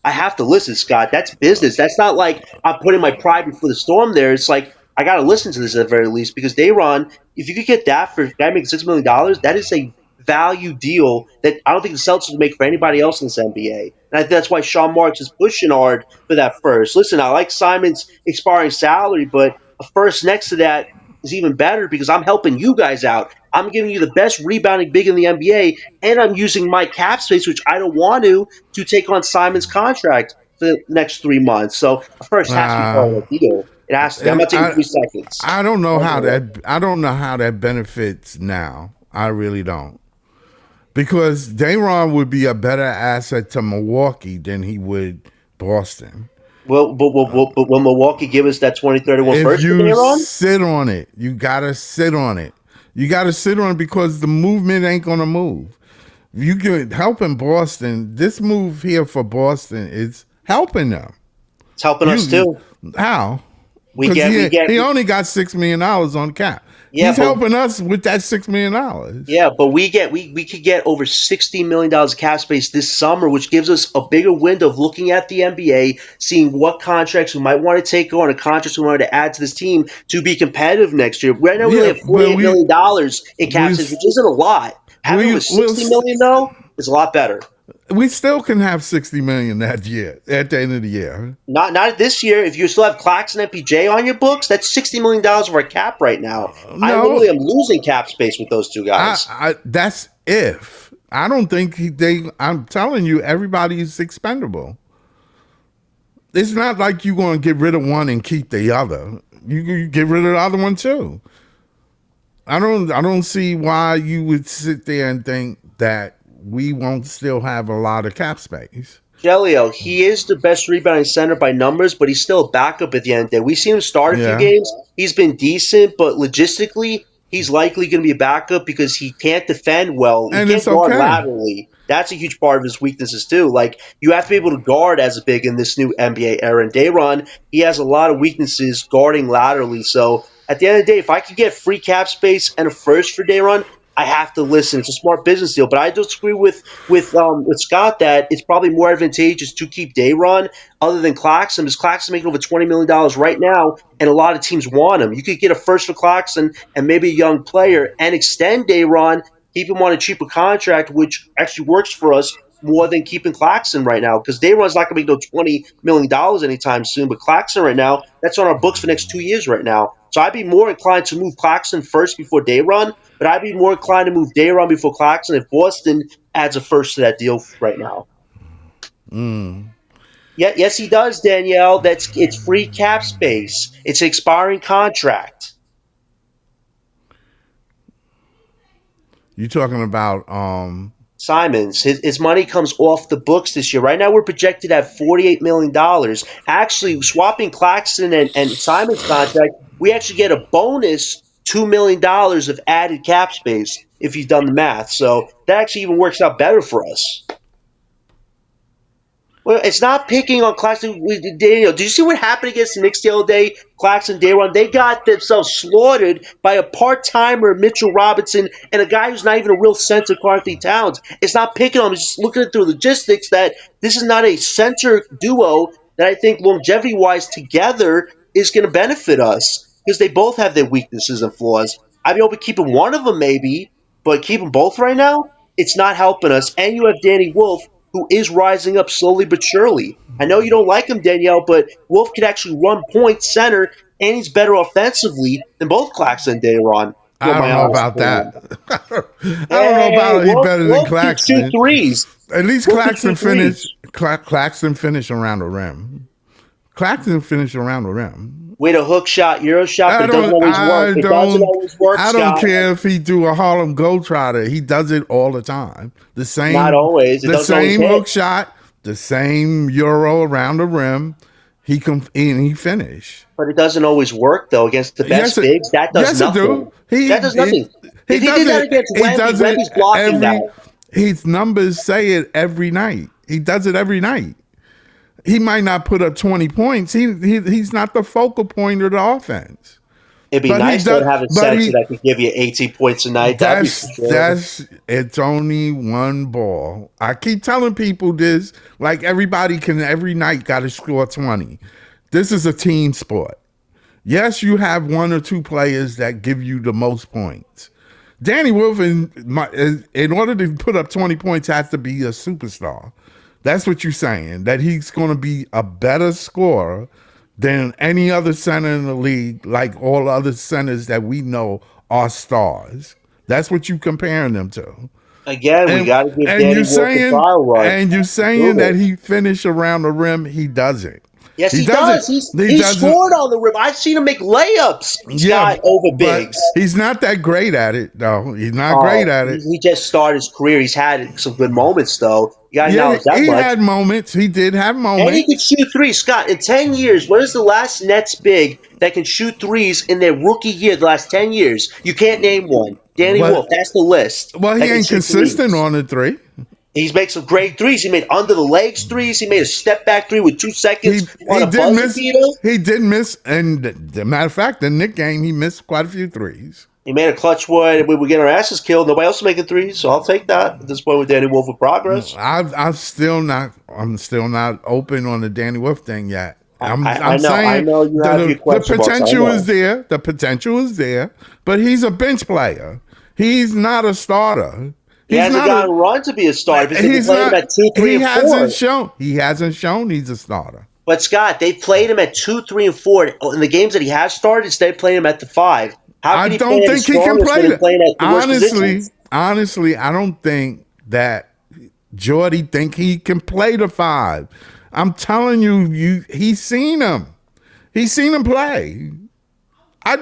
I have to listen, Scott. That's business. That's not like I'm putting my pride before the storm. There, it's like I gotta listen to this at the very least because Dayron, if you could get that for a guy making $6 million, that is a value deal that I don't think the Celtics would make for anybody else in this NBA. And I think that's why Sean Marks is pushing hard for that first. Listen, I like Simon's expiring salary, but a first next to that is even better because I'm helping you guys out. I'm giving you the best rebounding big in the NBA, and I'm using my cap space, which I don't want to take on Simon's contract. the next 3 months. So a first has to be part of Uh, the deal. It has to be. I'm not taking I 3 seconds. I don't know how Okay. that benefits now. I really don't. Because Dayron would be a better asset to Milwaukee than he would Boston. Well, but will Milwaukee give us that 2031 If first for you Daron? sit on it, you gotta sit on it. You gotta sit on it because the movement ain't gonna move. You can helping Boston. This move here for Boston is helping them. It's helping us You too. how? We Because get we get he only got $6 million on cap. yeah, He's but helping us with that $6 million. yeah, but we could get over $60 million of cap space this summer, which gives us a bigger window of looking at the NBA, seeing what contracts we might want to take on, and contracts we wanted to add to this team to be competitive next year. Right now, we only Yeah, have but $48 million in cap we space, which isn't a lot. Having over we will 60 million though is a lot better. we still can have 60 million that year at the end of the year. Not this year. If you still have Claxton and MPJ on your books, that's $60 million of our cap right now. I No, literally am losing cap space with those two guys. I that's if I don't think they. I'm telling you, everybody's expendable. It's not like you're going to get rid of one and keep the other. You get rid of the other one too. I don't see why you would sit there and think that we won't still have a lot of cap space. Gelio, he is the best rebounding center by numbers, but he's still a backup at the end of the day. We've seen him start a few Yeah, games. He's been decent, but logistically, he's likely going to be a backup because he can't defend well. He and can't it's guard okay. laterally. That's a huge part of his weaknesses too. Like you have to be able to guard as a big in this new NBA era. And Dayron, he has a lot of weaknesses guarding laterally. So at the end of the day, if I could get free cap space and a first for Dayron, I have to listen. It's a smart business deal, but I disagree with Scott that it's probably more advantageous to keep Dayron other than Claxton because Claxton making over $20 million right now, and a lot of teams want him. You could get a first for Claxton and maybe a young player and extend Dayron, keep him on a cheaper contract, which actually works for us more than keeping Claxton right now because Dayron's not going to make no $20 million anytime soon. But Claxton right now, that's on our books for the next 2 years right now. So I'd be more inclined to move Claxton first before Dayron, but I'd be more inclined to move Dayron before Claxton if Boston adds a first to that deal right now. Yeah, yes, he does, Danielle. It's free cap space. It's an expiring contract. You talking about Simons, his money comes off the books this year. Right now, we're projected at $48 million. Actually, swapping Claxton and Simons' contract, we actually get a bonus $2 million of added cap space if you've done the math. So that actually even works out better for us. Well, it's not picking on Claxton. Did you see what happened against the Knicks the other day? Claxton, Dayron, they got themselves slaughtered by a part-timer, Mitchell Robinson, and a guy who's not even a real center, Carthy Towns. It's not picking on him. It's just looking at the logistics that this is not a center duo that I think longevity-wise together is going to benefit us because they both have their weaknesses and flaws. I'd be open to keeping one of them maybe, but keeping both right now, it's not helping us. And you have Danny Wolf, who is rising up slowly but surely. I know you don't like him, Danielle, but Wolf can actually run point center, and he's better offensively than both Claxton and Dayron. If you want I my don't know honest about opinion. that. I don't know Hey, about he better than Wolf shoots two Claxton. threes. At least Wolf shoots two threes. Claxton finish around the rim. Claxton finish around the rim. With a hook shot, Euro shot, but it doesn't always work. It doesn't always work, I don't Scott. care if he do a Harlem Globetrotter. He does it all the time. Not always. It The doesn't always same hit. hook shot, the same Euro around the rim. He finish. But it doesn't always work, though, against the best bigs. That does Yes, it nothing. do. That does nothing. He If he does did that it. against He Wemby, does it Wemby's blocking every. that. His numbers say it every night. He does it every night. He might not put up 20 points. He's not the focal point of the offense. It'd be But he nice does- to have a but center he- that could give you 18 points a night. That'd be for sure. That's it's only one ball. I keep telling people this, like everybody can every night got to score 20. This is a team sport. Yes, you have one or two players that give you the most points. Danny Wolf, in order to put up 20 points, has to be a superstar. That's what you're saying, that he's going to be a better scorer than any other center in the league, like all other centers that we know are stars. That's what you're comparing them to. Again, we got to give And Danny you Wolf a saying trial run. and you saying that he finished around the rim, he doesn't. Yes, he doesn't. does. He He doesn't. scored on the rim. I've seen him make layups. Yeah, Scott over but bigs. he's not that great at it, though. He's not great at it. He just started his career. He's had some good moments, though. You got to Yeah, acknowledge that he much. had moments. He did have And he could moments. shoot threes. Scott, in 10 years, when is the last Nets big that can shoot threes in their rookie year, the last 10 years? You can't name one. Danny Well, Wolf, that's the list. well, he that can ain't shoot consistent threes. on the three. He's made some great threes. He made under the legs threes. He made a step back three with 2 seconds on He a did buzzer miss. beater. He did miss, and the matter of fact, the Nick game, he missed quite a few threes. He made a clutch one. We were getting our asses killed. Nobody else was making threes, so I'll take that at this point with Danny Wolf with progress. I'm still not. I'm still not open on the Danny Wolf thing yet. I'm I saying know you have your the question marks. potential is there. The potential is there, but he's a bench player. He's not a starter. He hasn't gotten run to be a starter because they played him at 2, 3, and 4. He hasn't shown he's a starter. But Scott, they played him at 2, 3, and 4 in the games that he has started. Instead of playing him at the 5. How can I he don't think he can play that. Honestly, I don't think that Jordy think he can play the 5. I'm telling you, he's seen him. He's seen him play. I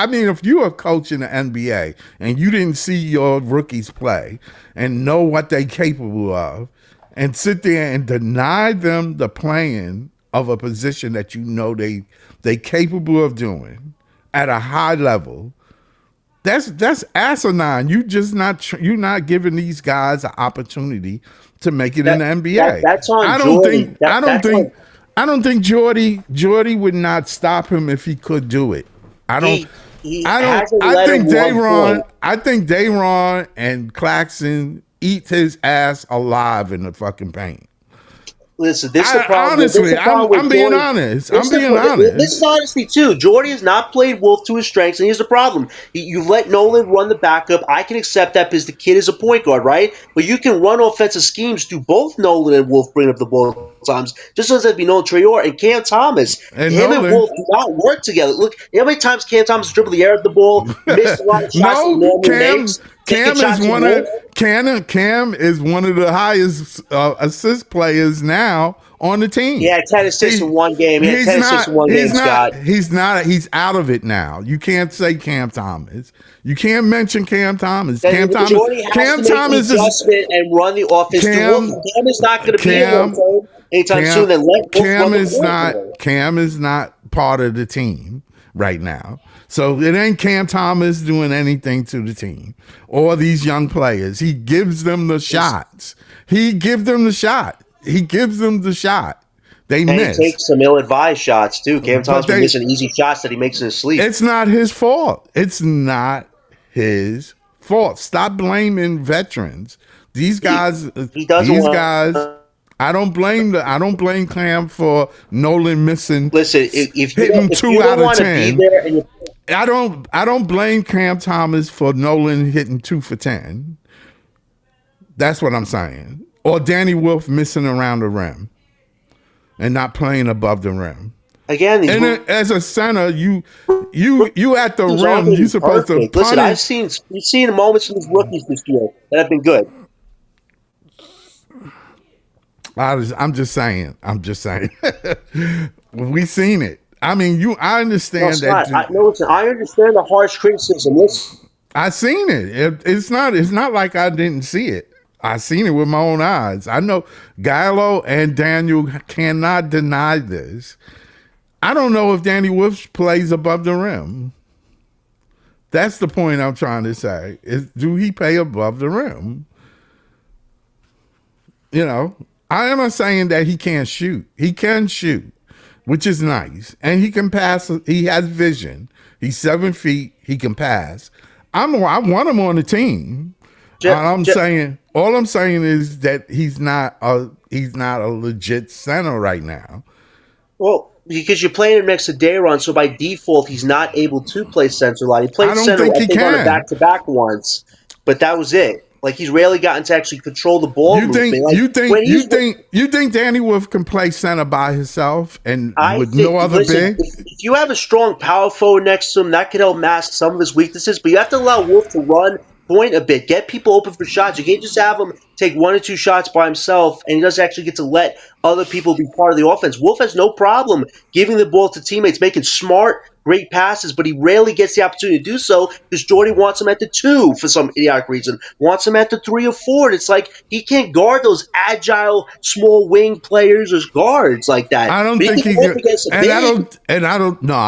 mean, if you're a coach in the NBA and you didn't see your rookies play and know what they're capable of, and sit there and deny them the playing of a position that you know they capable of doing at a high level, that's asinine. You're not giving these guys an opportunity to make it in the NBA. That's on Jordy. I don't think Jordy would not stop him if he could do it. I think Dayron and Claxton eat his ass alive in the fucking paint. Listen, this is the problem. Honestly, I'm being honest. I'm being honest. This is honesty, too. Jordy has not played Wolf to his strengths, and here's the problem. You've let Nolan run the backup. I can accept that because the kid is a point guard, right? But you can run offensive schemes through both Nolan and Wolf bringing up the ball times. Just as be Nolan Traore and Cam Thomas. And Wolf do not work together. Look, how many times Cam Thomas dribbled the air of the ball, missed a lot of shots that Nolan makes. Cam is one of the highest assist players now on the team. Yeah, 10 assists in one game. He's out of it now. You can't say Cam Thomas. You can't mention Cam Thomas. Cam Thomas is adjustment and run the offense. Cam is not going to be able anytime soon. Then Cam is not part of the team right now. So it ain't Cam Thomas doing anything to the team or these young players. He gives them the shots. He gives them the shot. They miss. He takes some ill-advised shots, too. Cam Thomas been missing easy shots that he makes in his sleep. It's not his fault. Stop blaming veterans. These guys. I don't blame Cam for Nolan missing. Listen, if hitting 2 out of 10. And I don't blame Cam Thomas for Nolan hitting 2 for 10. That's what I'm saying. Or Danny Wolf missing around the rim and not playing above the rim. Again, as a center, you at the rim. You're supposed to punish. Listen, you've seen moments from these rookies this year that have been good. I'm just saying. We've seen it. I mean, I understand that. I understand the harsh criticism. I seen it. It's not like I didn't see it. I seen it with my own eyes. I know Gallo and Daniel cannot deny this. I don't know if Danny Wolf plays above the rim. That's the point I'm trying to say. Do he play above the rim? You know, I am not saying that he can't shoot. He can shoot, which is nice. And he can pass. He has vision. He's 7 feet. He can pass. I want him on the team. All I'm saying is that he's not a legit center right now. Well, because you're playing him next to Dayron, so by default he's not able to play center a lot. He played center on a back-to-back once, but that was it. Like, he's rarely gotten to actually control the ball movement. You think Danny Wolf can play center by himself and no other big? If you have a strong power forward next to him, that could help mask some of his weaknesses. But you have to allow Wolf to run point a bit. Get people open for shots. You can't just have him take 1 or 2 shots by himself, and he doesn't actually get to let other people be part of the offense. Wolf has no problem giving the ball to teammates, making smart, great passes, but he rarely gets the opportunity to do so because Jordy wants him at the 2 for some idiotic reason, wants him at the 3 or 4. And it's like he can't guard those agile, small wing players as guards like that. I don't But think he he can go up could, against a and big. I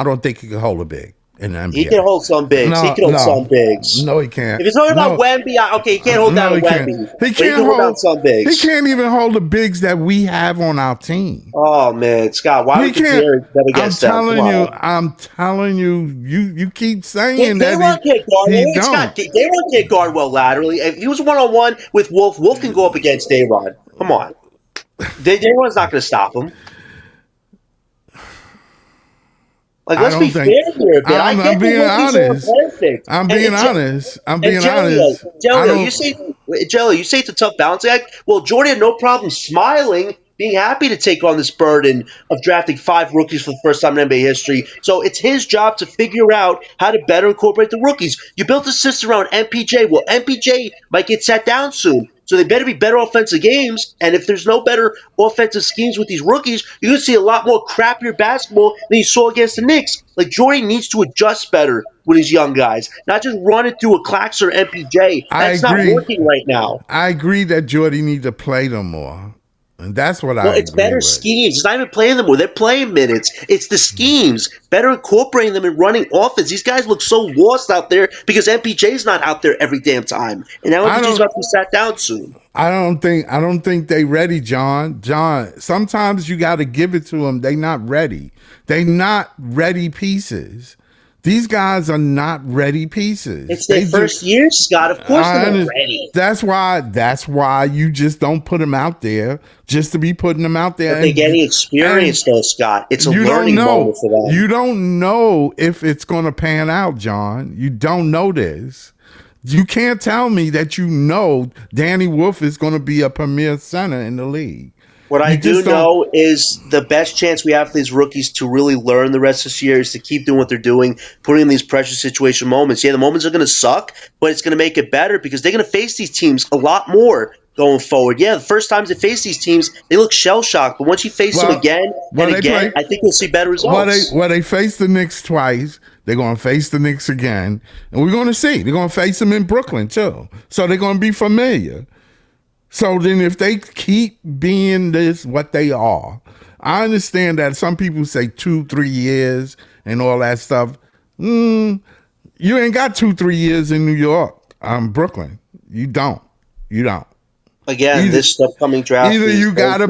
don't think he can hold a big in the He NBA. can hold some bigs. He No, can hold some no, bigs. no, he can't. If you're talking about No, Wemby, okay, he can't hold down no, a he can't. Wemby, He but he can't can hold down hold. some He bigs. can't even hold the bigs that we have on our team. Oh man, Scott, why He would you can't. dare bet I'm against them? Come telling you. on. I'm telling you. You keep saying that Dayron can't guard. he Wait, don't. Scott, Dayron can't guard well laterally. If he was 1-on-1 with Wolf, Wolf can go up against Dayron. Come on, Dayron's not going to stop him. Like, I let's be don't fair think. here, man. I I'm get the being rookies aren't honest. perfect. I'm And, being and, honest. I'm And being honest. I Jello, don't. You say it's a tough balancing act. Well, Jordan had no problem smiling, being happy to take on this burden of drafting 5 rookies for the first time in NBA history. So it's his job to figure out how to better incorporate the rookies. You built a system around MPJ. Well, MPJ might get sat down soon. So they better be better offensive games. And if there's no better offensive schemes with these rookies, you're going to see a lot more crappier basketball than you saw against the Knicks. Like, Jordan needs to adjust better with his young guys, not just run it through a Clax or MPJ. I That's not agree. working right now. I agree that Jordy need to play them more, and that's what Well, I it's agree better with. schemes. It's not even playing them more. They're playing minutes. It's the schemes. Better incorporating them and running offense. These guys look so lost out there because MPJ's not out there every damn time. And now I MPJ's don't. about to be sat down soon. I don't think they ready, John. John, sometimes you got to give it to them. They not ready. They not ready pieces. These guys are not ready pieces. It's their first year, Scott. Of course they're not ready. That's why you just don't put them out there just to be putting them out there. But they're getting experience, though, Scott. It's a learning moment for them. You don't know if it's going to pan out, John. You don't know this. You can't tell me that you know Danny Wolf is going to be a premier center in the league. What I do know is the best chance we have for these rookies to really learn the rest of this year is to keep doing what they're doing, putting in these pressure situation moments. Yeah, the moments are going to suck, but it's going to make it better because they're going to face these teams a lot more going forward. Yeah, the first times they face these teams, they look shell-shocked, but once you face them again and again, I think we'll see better results. They face the Knicks twice. They're going to face the Knicks again, and we're going to see. They're going to face them in Brooklyn, too. So they're going to be familiar. So then if they keep being what they are, I understand that some people say 2-3 years and all that stuff. You ain't got 2-3 years in New York, Brooklyn. You don't. Again, this upcoming draft. Either you got a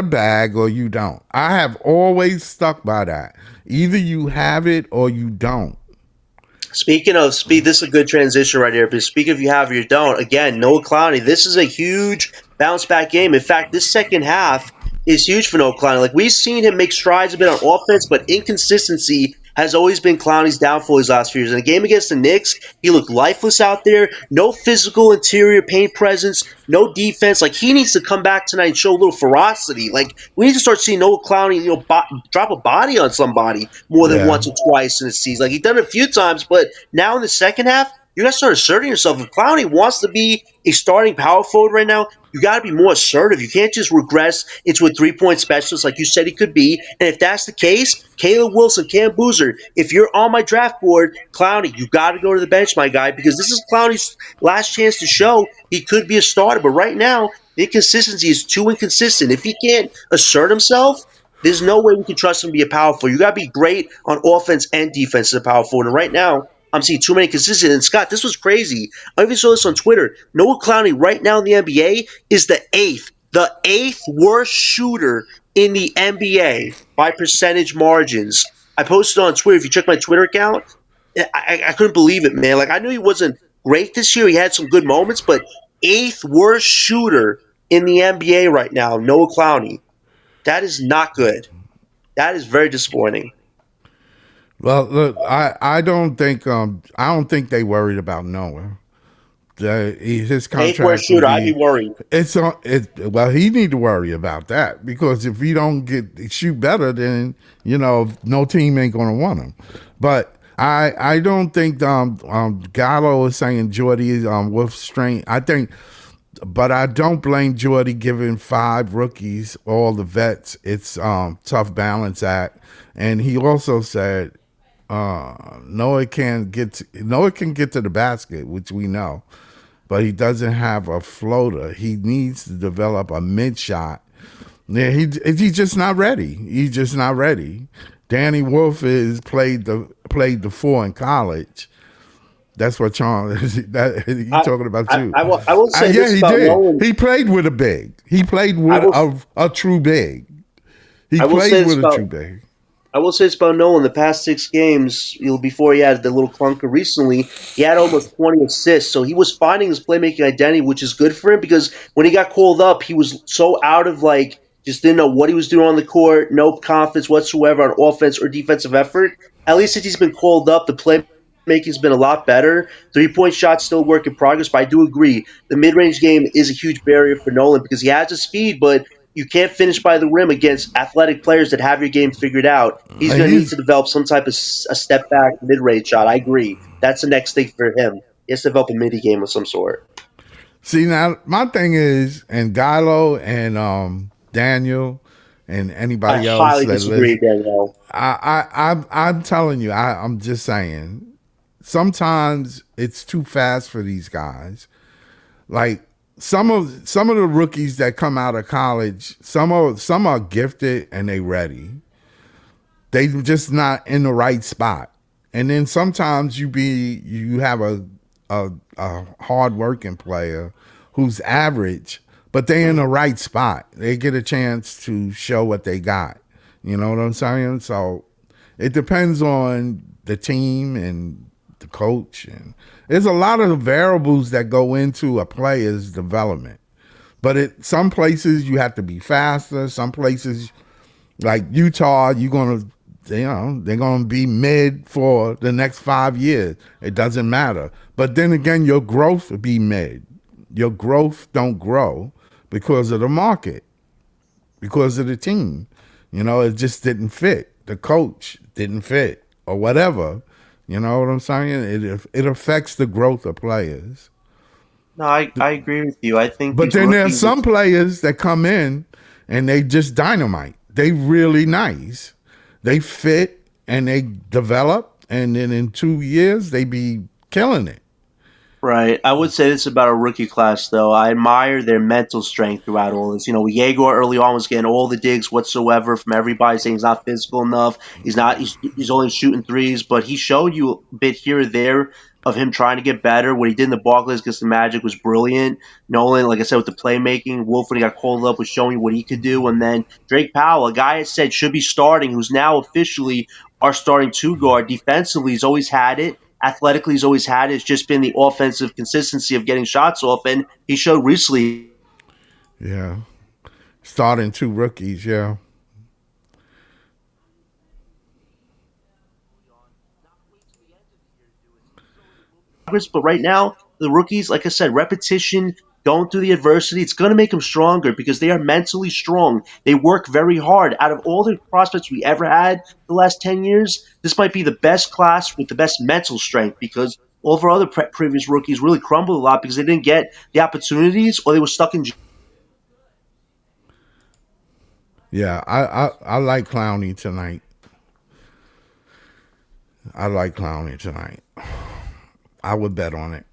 bag or you don't. I have always stuck by that. Either you have it or you don't. Speaking of speed, this is a good transition right here. But speaking of you have or you don't, again, Noah Clowney, this is a huge bounce back game. In fact, this second half is huge for Noah Clowney. Like, we've seen him make strides a bit on offense, but inconsistency has always been Clowney's downfall these last few years. In a game against the Knicks, he looked lifeless out there. No physical interior paint presence, no defense. Like, he needs to come back tonight and show a little ferocity. Like, we need to start seeing Noah Clowney, drop a body on somebody more than once or twice in the season. Like, he's done it a few times, but now in the second half, you got to start asserting yourself. If Clowney wants to be a starting power forward right now, you got to be more assertive. You can't just regress into a three-point specialist like you said he could be. And if that's the case, Caleb Wilson, Cam Boozer, if you're on my draft board, Clowney, you got to go to the bench, my guy, because this is Clowney's last chance to show he could be a starter. But right now, the inconsistency is too inconsistent. If he can't assert himself, there's no way we can trust him to be a power forward. You got to be great on offense and defense as a power forward. And right now, I'm seeing too many consistent. And Scott, this was crazy. I even saw this on Twitter. Noah Clowney right now in the NBA is the eighth worst shooter in the NBA by percentage margins. I posted on Twitter. If you check my Twitter account, I couldn't believe it, man. Like, I knew he wasn't great this year. He had some good moments, but eighth worst shooter in the NBA right now, Noah Clowney. That is not good. That is very disappointing. Well, look, I don't think they worried about Noah. His contract. Eighth worst shooter, I'd be worried. Well, he need to worry about that because if he don't shoot better, then no team ain't going to want him. But I don't think Gallo is saying Jordy is with strength. I think, but I don't blame Jordy giving 5 rookies all the vets. It's tough balance act, and he also said Noah can get to the basket, which we know, but he doesn't have a floater. He needs to develop a mid shot. Yeah, he's just not ready. He's just not ready. Danny Wolf is played the 4 in college. That's what Sean he I, talking about you. I will say Yeah, this he about did. Nolan. He played with a big. He played I with will a true big. He I will say played this with a true about big. I will say this about Nolan. The past 6 games, before he had the little clunker recently, he had almost 20 assists. So he was finding his playmaking identity, which is good for him because when he got called up, he was so out of just didn't know what he was doing on the court, no confidence whatsoever on offense or defensive effort. At least since he's been called up, the playmaking's been a lot better. 3-point shot's still a work in progress, but I do agree the mid range game is a huge barrier for Nolan because he has the speed, but you can't finish by the rim against athletic players that have your game figured out. He's going to need He's to develop some type of a step back mid range shot. I agree. That's the next thing for him. He has to develop a midi game of some sort. See now my thing is, and Gilo and Daniel and I anybody else highly that disagree, listen, Danielle. I'm telling you, I'm just saying. Sometimes it's too fast for these guys. Like some of the rookies that come out of college, some are gifted and they ready. They just not in the right spot. And then sometimes you have a hard working player who's average, but they in the right spot. They get a chance to show what they got. You know what I'm saying? So it depends on the team and the coach, and there's a lot of variables that go into a player's development. But some places you have to be faster. Some places like Utah, they're gonna be mid for the next 5 years. It doesn't matter. But then again, your growth will be mid. Your growth don't grow because of the market, because of the team. It just didn't fit. The coach didn't fit or whatever. You know what I'm saying? It affects the growth of players. No, I agree with you. I think But these then there's rookies. some players that come in and they just dynamite. They really nice. They fit and they develop, and then in 2 years they be killing it. Right. I would say this about a rookie class, though. I admire their mental strength throughout all this. Yegor early on was getting all the digs whatsoever from everybody saying he's not physical enough. He's not. He's only shooting threes, but he showed you a bit here or there of him trying to get better. What he did in the Barclays against the Magic was brilliant. Nolan, like I said, with the playmaking, Wolf when he got called up was showing you what he could do, and then Drake Powell, a guy I said should be starting, who's now officially our starting two guard defensively. He's always had it athletically he's always had. It's just been the offensive consistency of getting shots off, and he showed recently. Yeah. Starting 2 rookies, yeah. But right now, the rookies, like I said, repetition, going through the adversity, it's going to make them stronger because they are mentally strong. They work very hard. Out of all the prospects we ever had the last 10 years, this might be the best class with the best mental strength because all of our other previous rookies really crumbled a lot because they didn't get the opportunities or they were stuck in. Yeah, I like Clowney tonight. I like Clowney tonight. I would bet on it.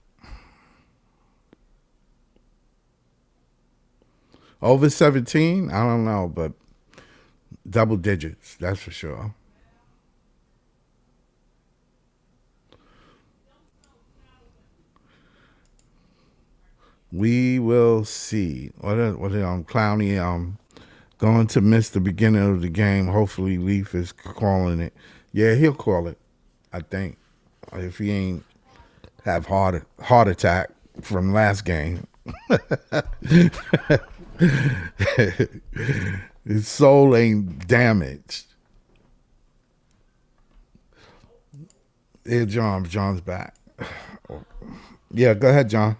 Over 17? I don't know, but double digits, that's for sure. We will see. What Clowney going to miss the beginning of the game. Hopefully Leaf is calling it. Yeah, he'll call it, I think. If he ain't have heart attack from last game. His soul ain't damaged. Yeah, John's back. Yeah, go ahead, John.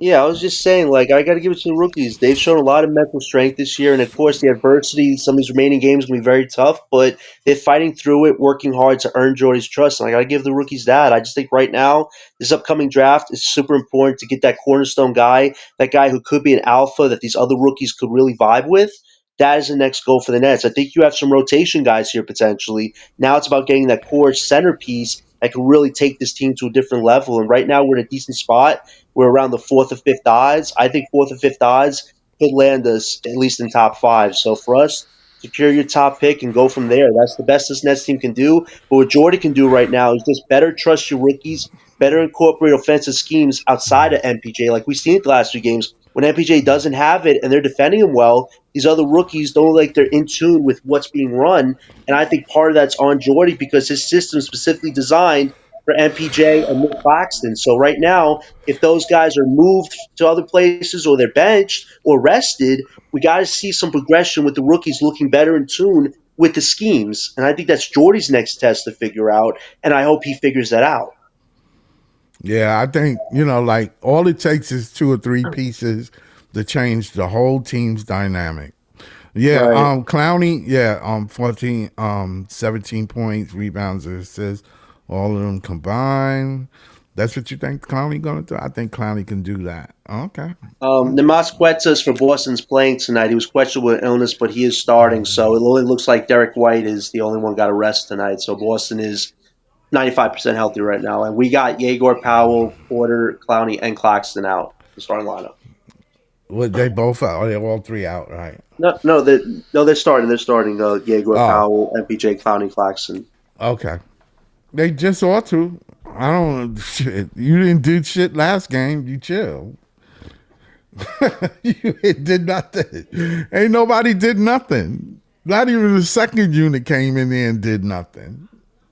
Yeah, I was just saying, like, I got to give it to the rookies. They've shown a lot of mental strength this year, and of course, the adversity, some of these remaining games going to be very tough, but they're fighting through it, working hard to earn Jordy's trust, and I got to give the rookies that. I just think right now, this upcoming draft is super important to get that cornerstone guy, that guy who could be an alpha that these other rookies could really vibe with. That is the next goal for the Nets. I think you have some rotation guys here potentially. Now it's about getting that core centerpiece that can really take this team to a different level. And right now, we're in a decent spot. We're around the fourth or fifth odds. I think fourth or fifth odds could land us at least in top five. So for us, secure your top pick and go from there. That's the best this Nets team can do. But what Jordan can do right now is just better trust your rookies, better incorporate offensive schemes outside of MPJ. Like we've seen it the last few games. When MPJ doesn't have it and they're defending him well, these other rookies don't look like they're in tune with what's being run. And I think part of that's on Jordy because his system is specifically designed for MPJ and Nick Claxton. So right now, if those guys are moved to other places or they're benched or rested, we got to see some progression with the rookies looking better in tune with the schemes. And I think that's Jordy's next test to figure out. And I hope he figures that out. Yeah, I think, like all it takes is two or three pieces to change the whole team's dynamic. Yeah, Right. Clowney, 14, 17 points, rebounds, and assists, all of them combined. That's what you think Clowney gonna do? I think Clowney can do that. Okay. Nemas Quetzas for Boston's playing tonight. He was questionable with illness, but he is starting. So it only looks like Derek White is the only one got a rest tonight. So Boston is 95% healthy right now. And we got Yegor Powell, Porter, Clowney, and Claxton out, the starting lineup. Well, they both out. They're all three out, right? No, they're starting. They're starting Yegor Oh, Powell, MPJ, Clowney, Claxton. okay. They just ought to. I don't. Shit. You didn't do shit last game. You chill. You did nothing. Ain't nobody did nothing. Not even the second unit came in there and did nothing.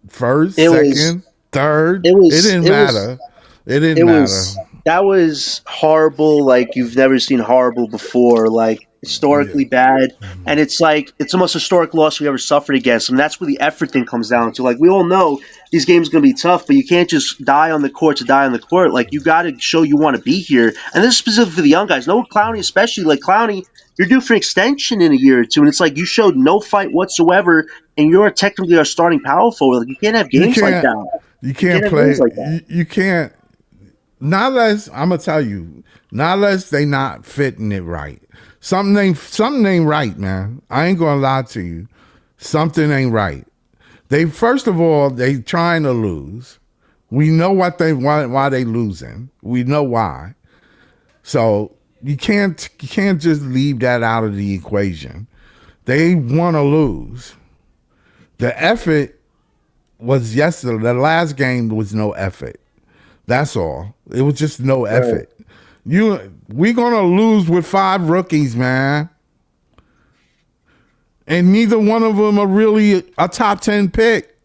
First, It was second, third. it It was didn't it was matter. It didn't It matter. was that was horrible, like you've never seen horrible before, like Yeah. historically bad. And it's like it's the most historic loss we ever suffered against. And that's where the effort thing comes down to. Like we all know these games are gonna be tough, but you can't just die on the court to die on the court. Like you gotta show you want to be here. And this is specific for the young guys. No Clowney, especially like Clowney, you're due for an extension in a year or two. And it's like you showed no fight whatsoever and you're technically our starting power forward. Like you can't have You games like can't. that. You You can't can't have games play. like that. You can't. Not unless I'm gonna tell you. Not unless they not fitting it right. Something ain't right, man. I ain't gonna lie to you. Something ain't right. They first of all they trying to lose. We know why they losing. We know why. So you can't just leave that out of the equation. They want to lose. The effort was yesterday. The last game was no effort. That's all. It was just no Right. effort. We gonna lose with five rookies, man, and neither one of them are really a top 10 pick.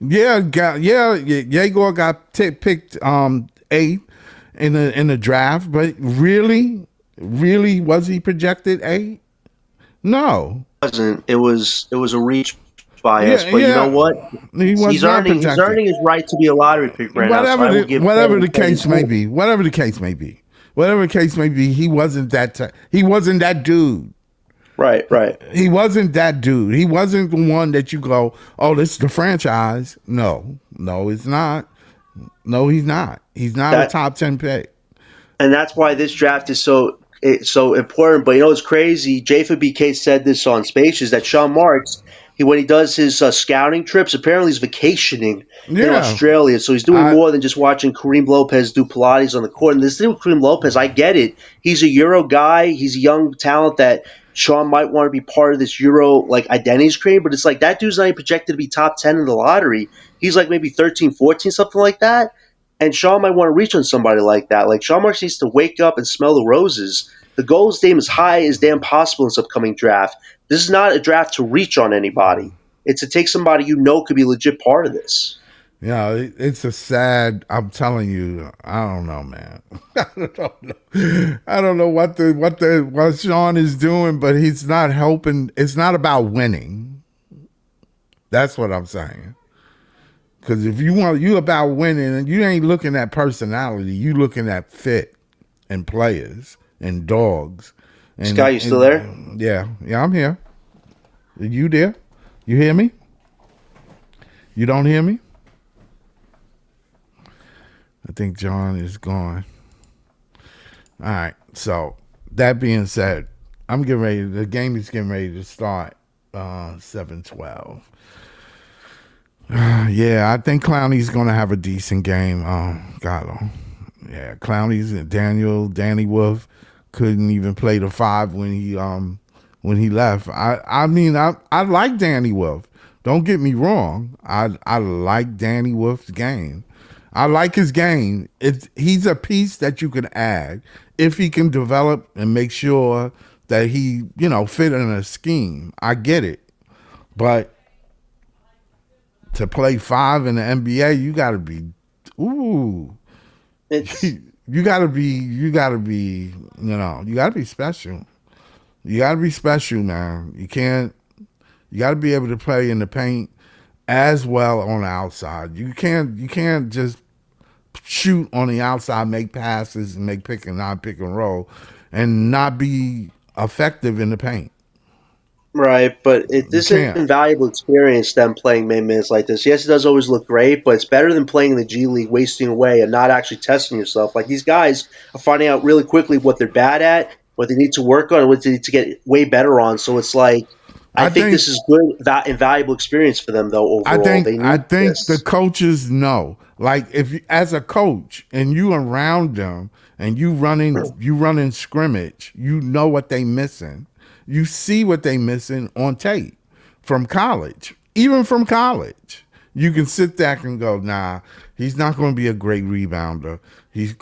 Yegor got picked eighth in the draft, but really was he projected eight? No. Wasn't. It was a reach by us. Yeah, But you know yeah, what? he was He's not earning he's projected. earning his right to be a lottery pick right now. So whatever I will the give whatever credit the where credit's case may due. be, whatever the case may be, whatever the case may be, he wasn't he wasn't that dude. Right, right. He wasn't that dude. He wasn't the one that you go, oh, this is the franchise. No, it's not. No, he's not. He's not a That top 10 pick. and that's why this draft is so important. But you know it's crazy. Japheth BK said this on Spaces that Sean Marks, when he does his scouting trips, apparently he's vacationing in Yeah, Australia. So he's doing I more than just watching Kareem Lopez do Pilates on the court. And this thing with Kareem Lopez, I get it. He's a Euro guy. He's a young talent that Sean might want to be part of this Euro like identities creating. But it's like that dude's not even projected to be top 10 in the lottery. He's like maybe 13, 14, something like that. And Sean might want to reach on somebody like that. Like Sean Marks needs to wake up and smell the roses. The goals game is high as damn possible in this upcoming draft. This is not a draft to reach on anybody. It's to take somebody you know could be a legit part of this. it's a sad. I'm telling you, I don't know, man. I don't know. I don't know what Sean is doing, but he's not helping. It's not about winning. That's what I'm saying. Because if you about winning, and you ain't looking at personality, you looking at fit and players and dogs. Sky, you still there? Yeah, I'm here. Are you there? You hear me? You don't hear me? I think John is gone. All right. So that being said, I'm getting ready. The game is getting ready to start. 7-12. Yeah, I think Clowney's gonna have a decent game. Gallo. Yeah, Clowney's and Danny Wolf couldn't even play the 5 when he left. I mean I like Danny Wolf. Don't get me wrong. I like Danny Wolf's game. I like his game. He's a piece that you can add if he can develop and make sure that he, fit in a scheme. I get it. But to play 5 in the NBA, you gotta be you gotta be special. You gotta be special, man. You gotta be able to play in the paint as well on the outside. You can't just shoot on the outside, make passes, and make pick and roll, and not be effective in the paint. Right, but this is an invaluable experience, them playing main minutes like this. Yes, it does always look great, but it's better than playing in the G League, wasting away, and not actually testing yourself. Like, these guys are finding out really quickly what they're bad at, what they need to work on, and what they need to get way better on. So it's like, I think this is good, that invaluable experience for them, though. Overall, I think the coaches know. Like, if you, as a coach and you around them and you running scrimmage, you know what they missing. You see what they missing on tape from college. Even from college, you can sit back and go, "Nah, he's not going to be a great rebounder. He's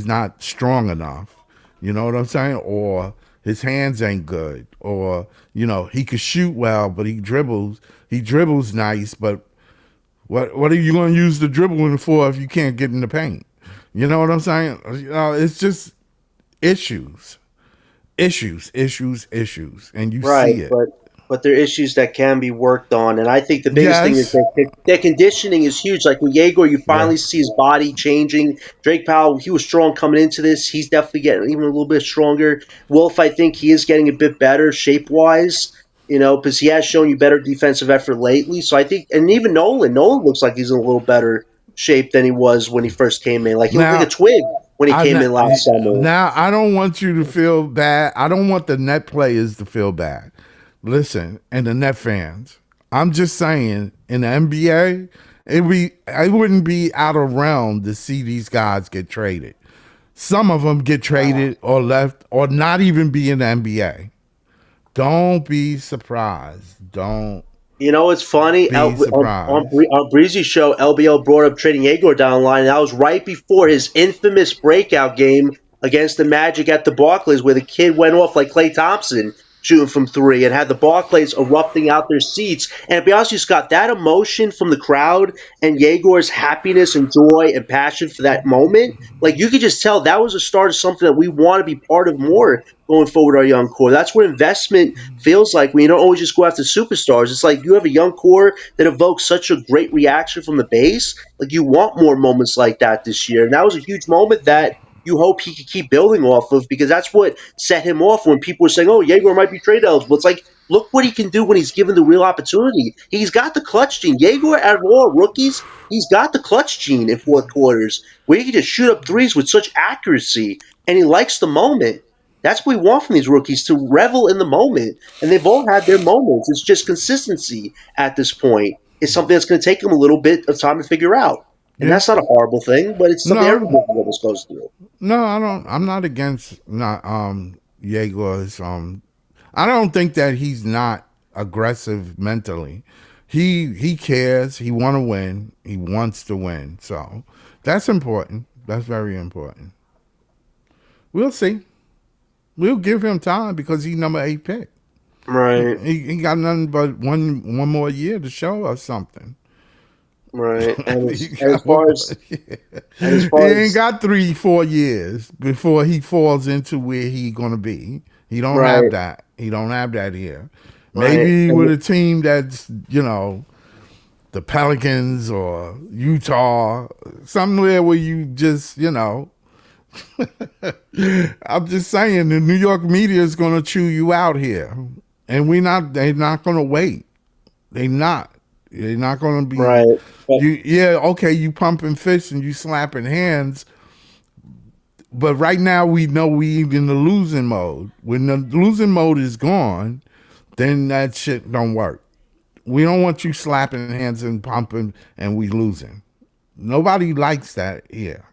not strong enough." You know what I'm saying? Or his hands ain't good, or he could shoot well, but he dribbles nice. But what are you going to use the dribbling for if you can't get in the paint? You know what I'm saying? It's just issues, and you see it. But they're issues that can be worked on, and I think the biggest thing is their conditioning is huge. Like with Yegor, you finally see his body changing. Drake Powell, he was strong coming into this. He's definitely getting even a little bit stronger. Wolf, I think he is getting a bit better shape-wise, because he has shown you better defensive effort lately. So I think, and even Nolan looks like he's in a little better shape than he was when he first came in. Like, he looked like a twig when he came in last summer. Now, I don't want you to feel bad. I don't want the net players to feel bad. Listen, and the net fans, I'm just saying, in the NBA, it wouldn't be out of realm to see these guys get traded. Some of them get traded or left or not even be in the NBA. Don't be surprised. Don't. You know what's funny? On Breezy's show, LBL brought up trading Yegor down the line, and that was right before his infamous breakout game against the Magic at the Barclays, where the kid went off like Klay Thompson shooting from 3 and had the Barclays erupting out their seats. And to be honest with you, Scott, that emotion from the crowd and Yegor's happiness and joy and passion for that moment, like, you could just tell that was a start of something that we want to be part of more going forward, our young core. That's what investment feels like when you don't always just go after superstars. It's like you have a young core that evokes such a great reaction from the base. Like, you want more moments like that this year. And that was a huge moment that you hope he could keep building off of, because that's what set him off when people were saying, "Oh, Yegor might be trade eligible." It's like, look what he can do when he's given the real opportunity. He's got the clutch gene. Yegor, out of all rookies, he's got the clutch gene in fourth quarters where he can just shoot up threes with such accuracy, and he likes the moment. That's what we want from these rookies, to revel in the moment. And they've all had their moments. It's just consistency at this point. It's something that's going to take them a little bit of time to figure out. And that's not a horrible thing, but it's something everyone was supposed to do. No, I don't. I'm not against Yegor's. I don't think that he's not aggressive mentally. He cares. He want to win. He wants to win. So that's important. That's very important. We'll see. We'll give him time because he's number 8 pick. Right. He got nothing but one more year to show us something. Right. And as far as he ain't got 3-4 years before he falls into where he gonna be. He don't have that. He don't have that here. Maybe with a team that's, the Pelicans or Utah, somewhere where you just, I'm just saying the New York media is going to chew you out here, and we not. They're not going to wait. They not. They're not going to be. Right. But You yeah okay. You pumping fists and you slapping hands, but right now we know we in the losing mode. When the losing mode is gone, then that shit don't work. We don't want you slapping hands and pumping and we losing. Nobody likes that here.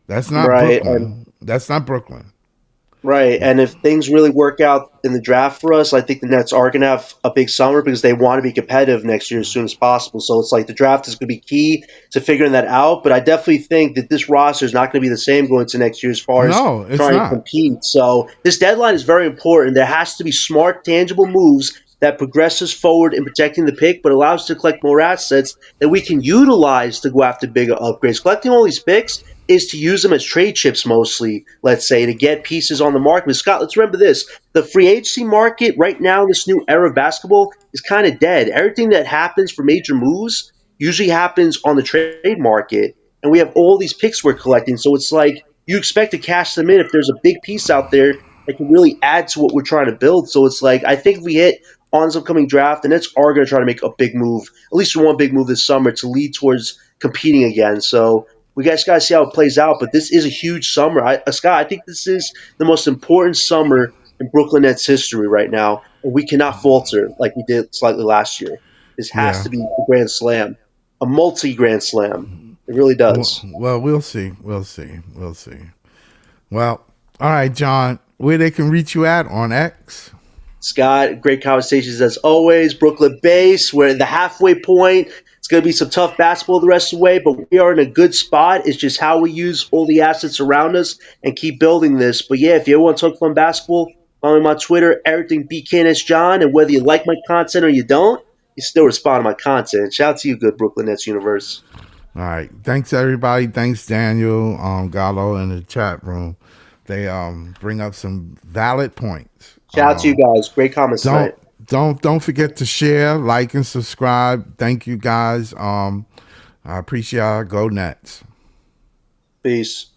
That's not right. And Brooklyn. That's not Brooklyn. right. And if things really work out in the draft for us, I think the Nets are going to have a big summer because they want to be competitive next year as soon as possible. So it's like the draft is going to be key to figuring that out. But I definitely think that this roster is not going to be the same going to next year as far as No, it's trying to not. compete. So this deadline is very important. There has to be smart, tangible moves that progresses forward in protecting the pick, but allows us to collect more assets that we can utilize to go after bigger upgrades. Collecting all these picks is to use them as trade chips mostly, let's say, to get pieces on the market. But Scott, let's remember this. The free agency market right now in this new era of basketball is kind of dead. Everything that happens for major moves usually happens on the trade market. And we have all these picks we're collecting. So it's like you expect to cash them in if there's a big piece out there that can really add to what we're trying to build. So it's like I think if we hit on this upcoming draft, the Nets are going to try to make a big move, at least one big move this summer to lead towards competing again. So we guys got to see how it plays out. But this is a huge summer. Scott, I think this is the most important summer in Brooklyn Nets history right now, and we cannot falter like we did slightly last year. This has Yeah. to be a grand slam, a multi grand slam. It really does. Well, we'll see. We'll see. We'll see. Well, all right, John. Where they can reach you at on X? Scott, great conversations as always. Brooklyn base, we're at the halfway point. It's going to be some tough basketball the rest of the way, but we are in a good spot. It's just how we use all the assets around us and keep building this. But yeah, if you ever want to talk fun basketball, follow me on Twitter, everything BKNS John. And whether you like my content or you don't, you still respond to my content. Shout out to you, good Brooklyn Nets universe. All right. Thanks everybody. Thanks Daniel, Gallo in the chat room. They bring up some valid points. Shout out to you guys. Great comments Don't tonight. don't forget to share, like, and subscribe. Thank you guys. I appreciate y'all. Go Nets. Peace.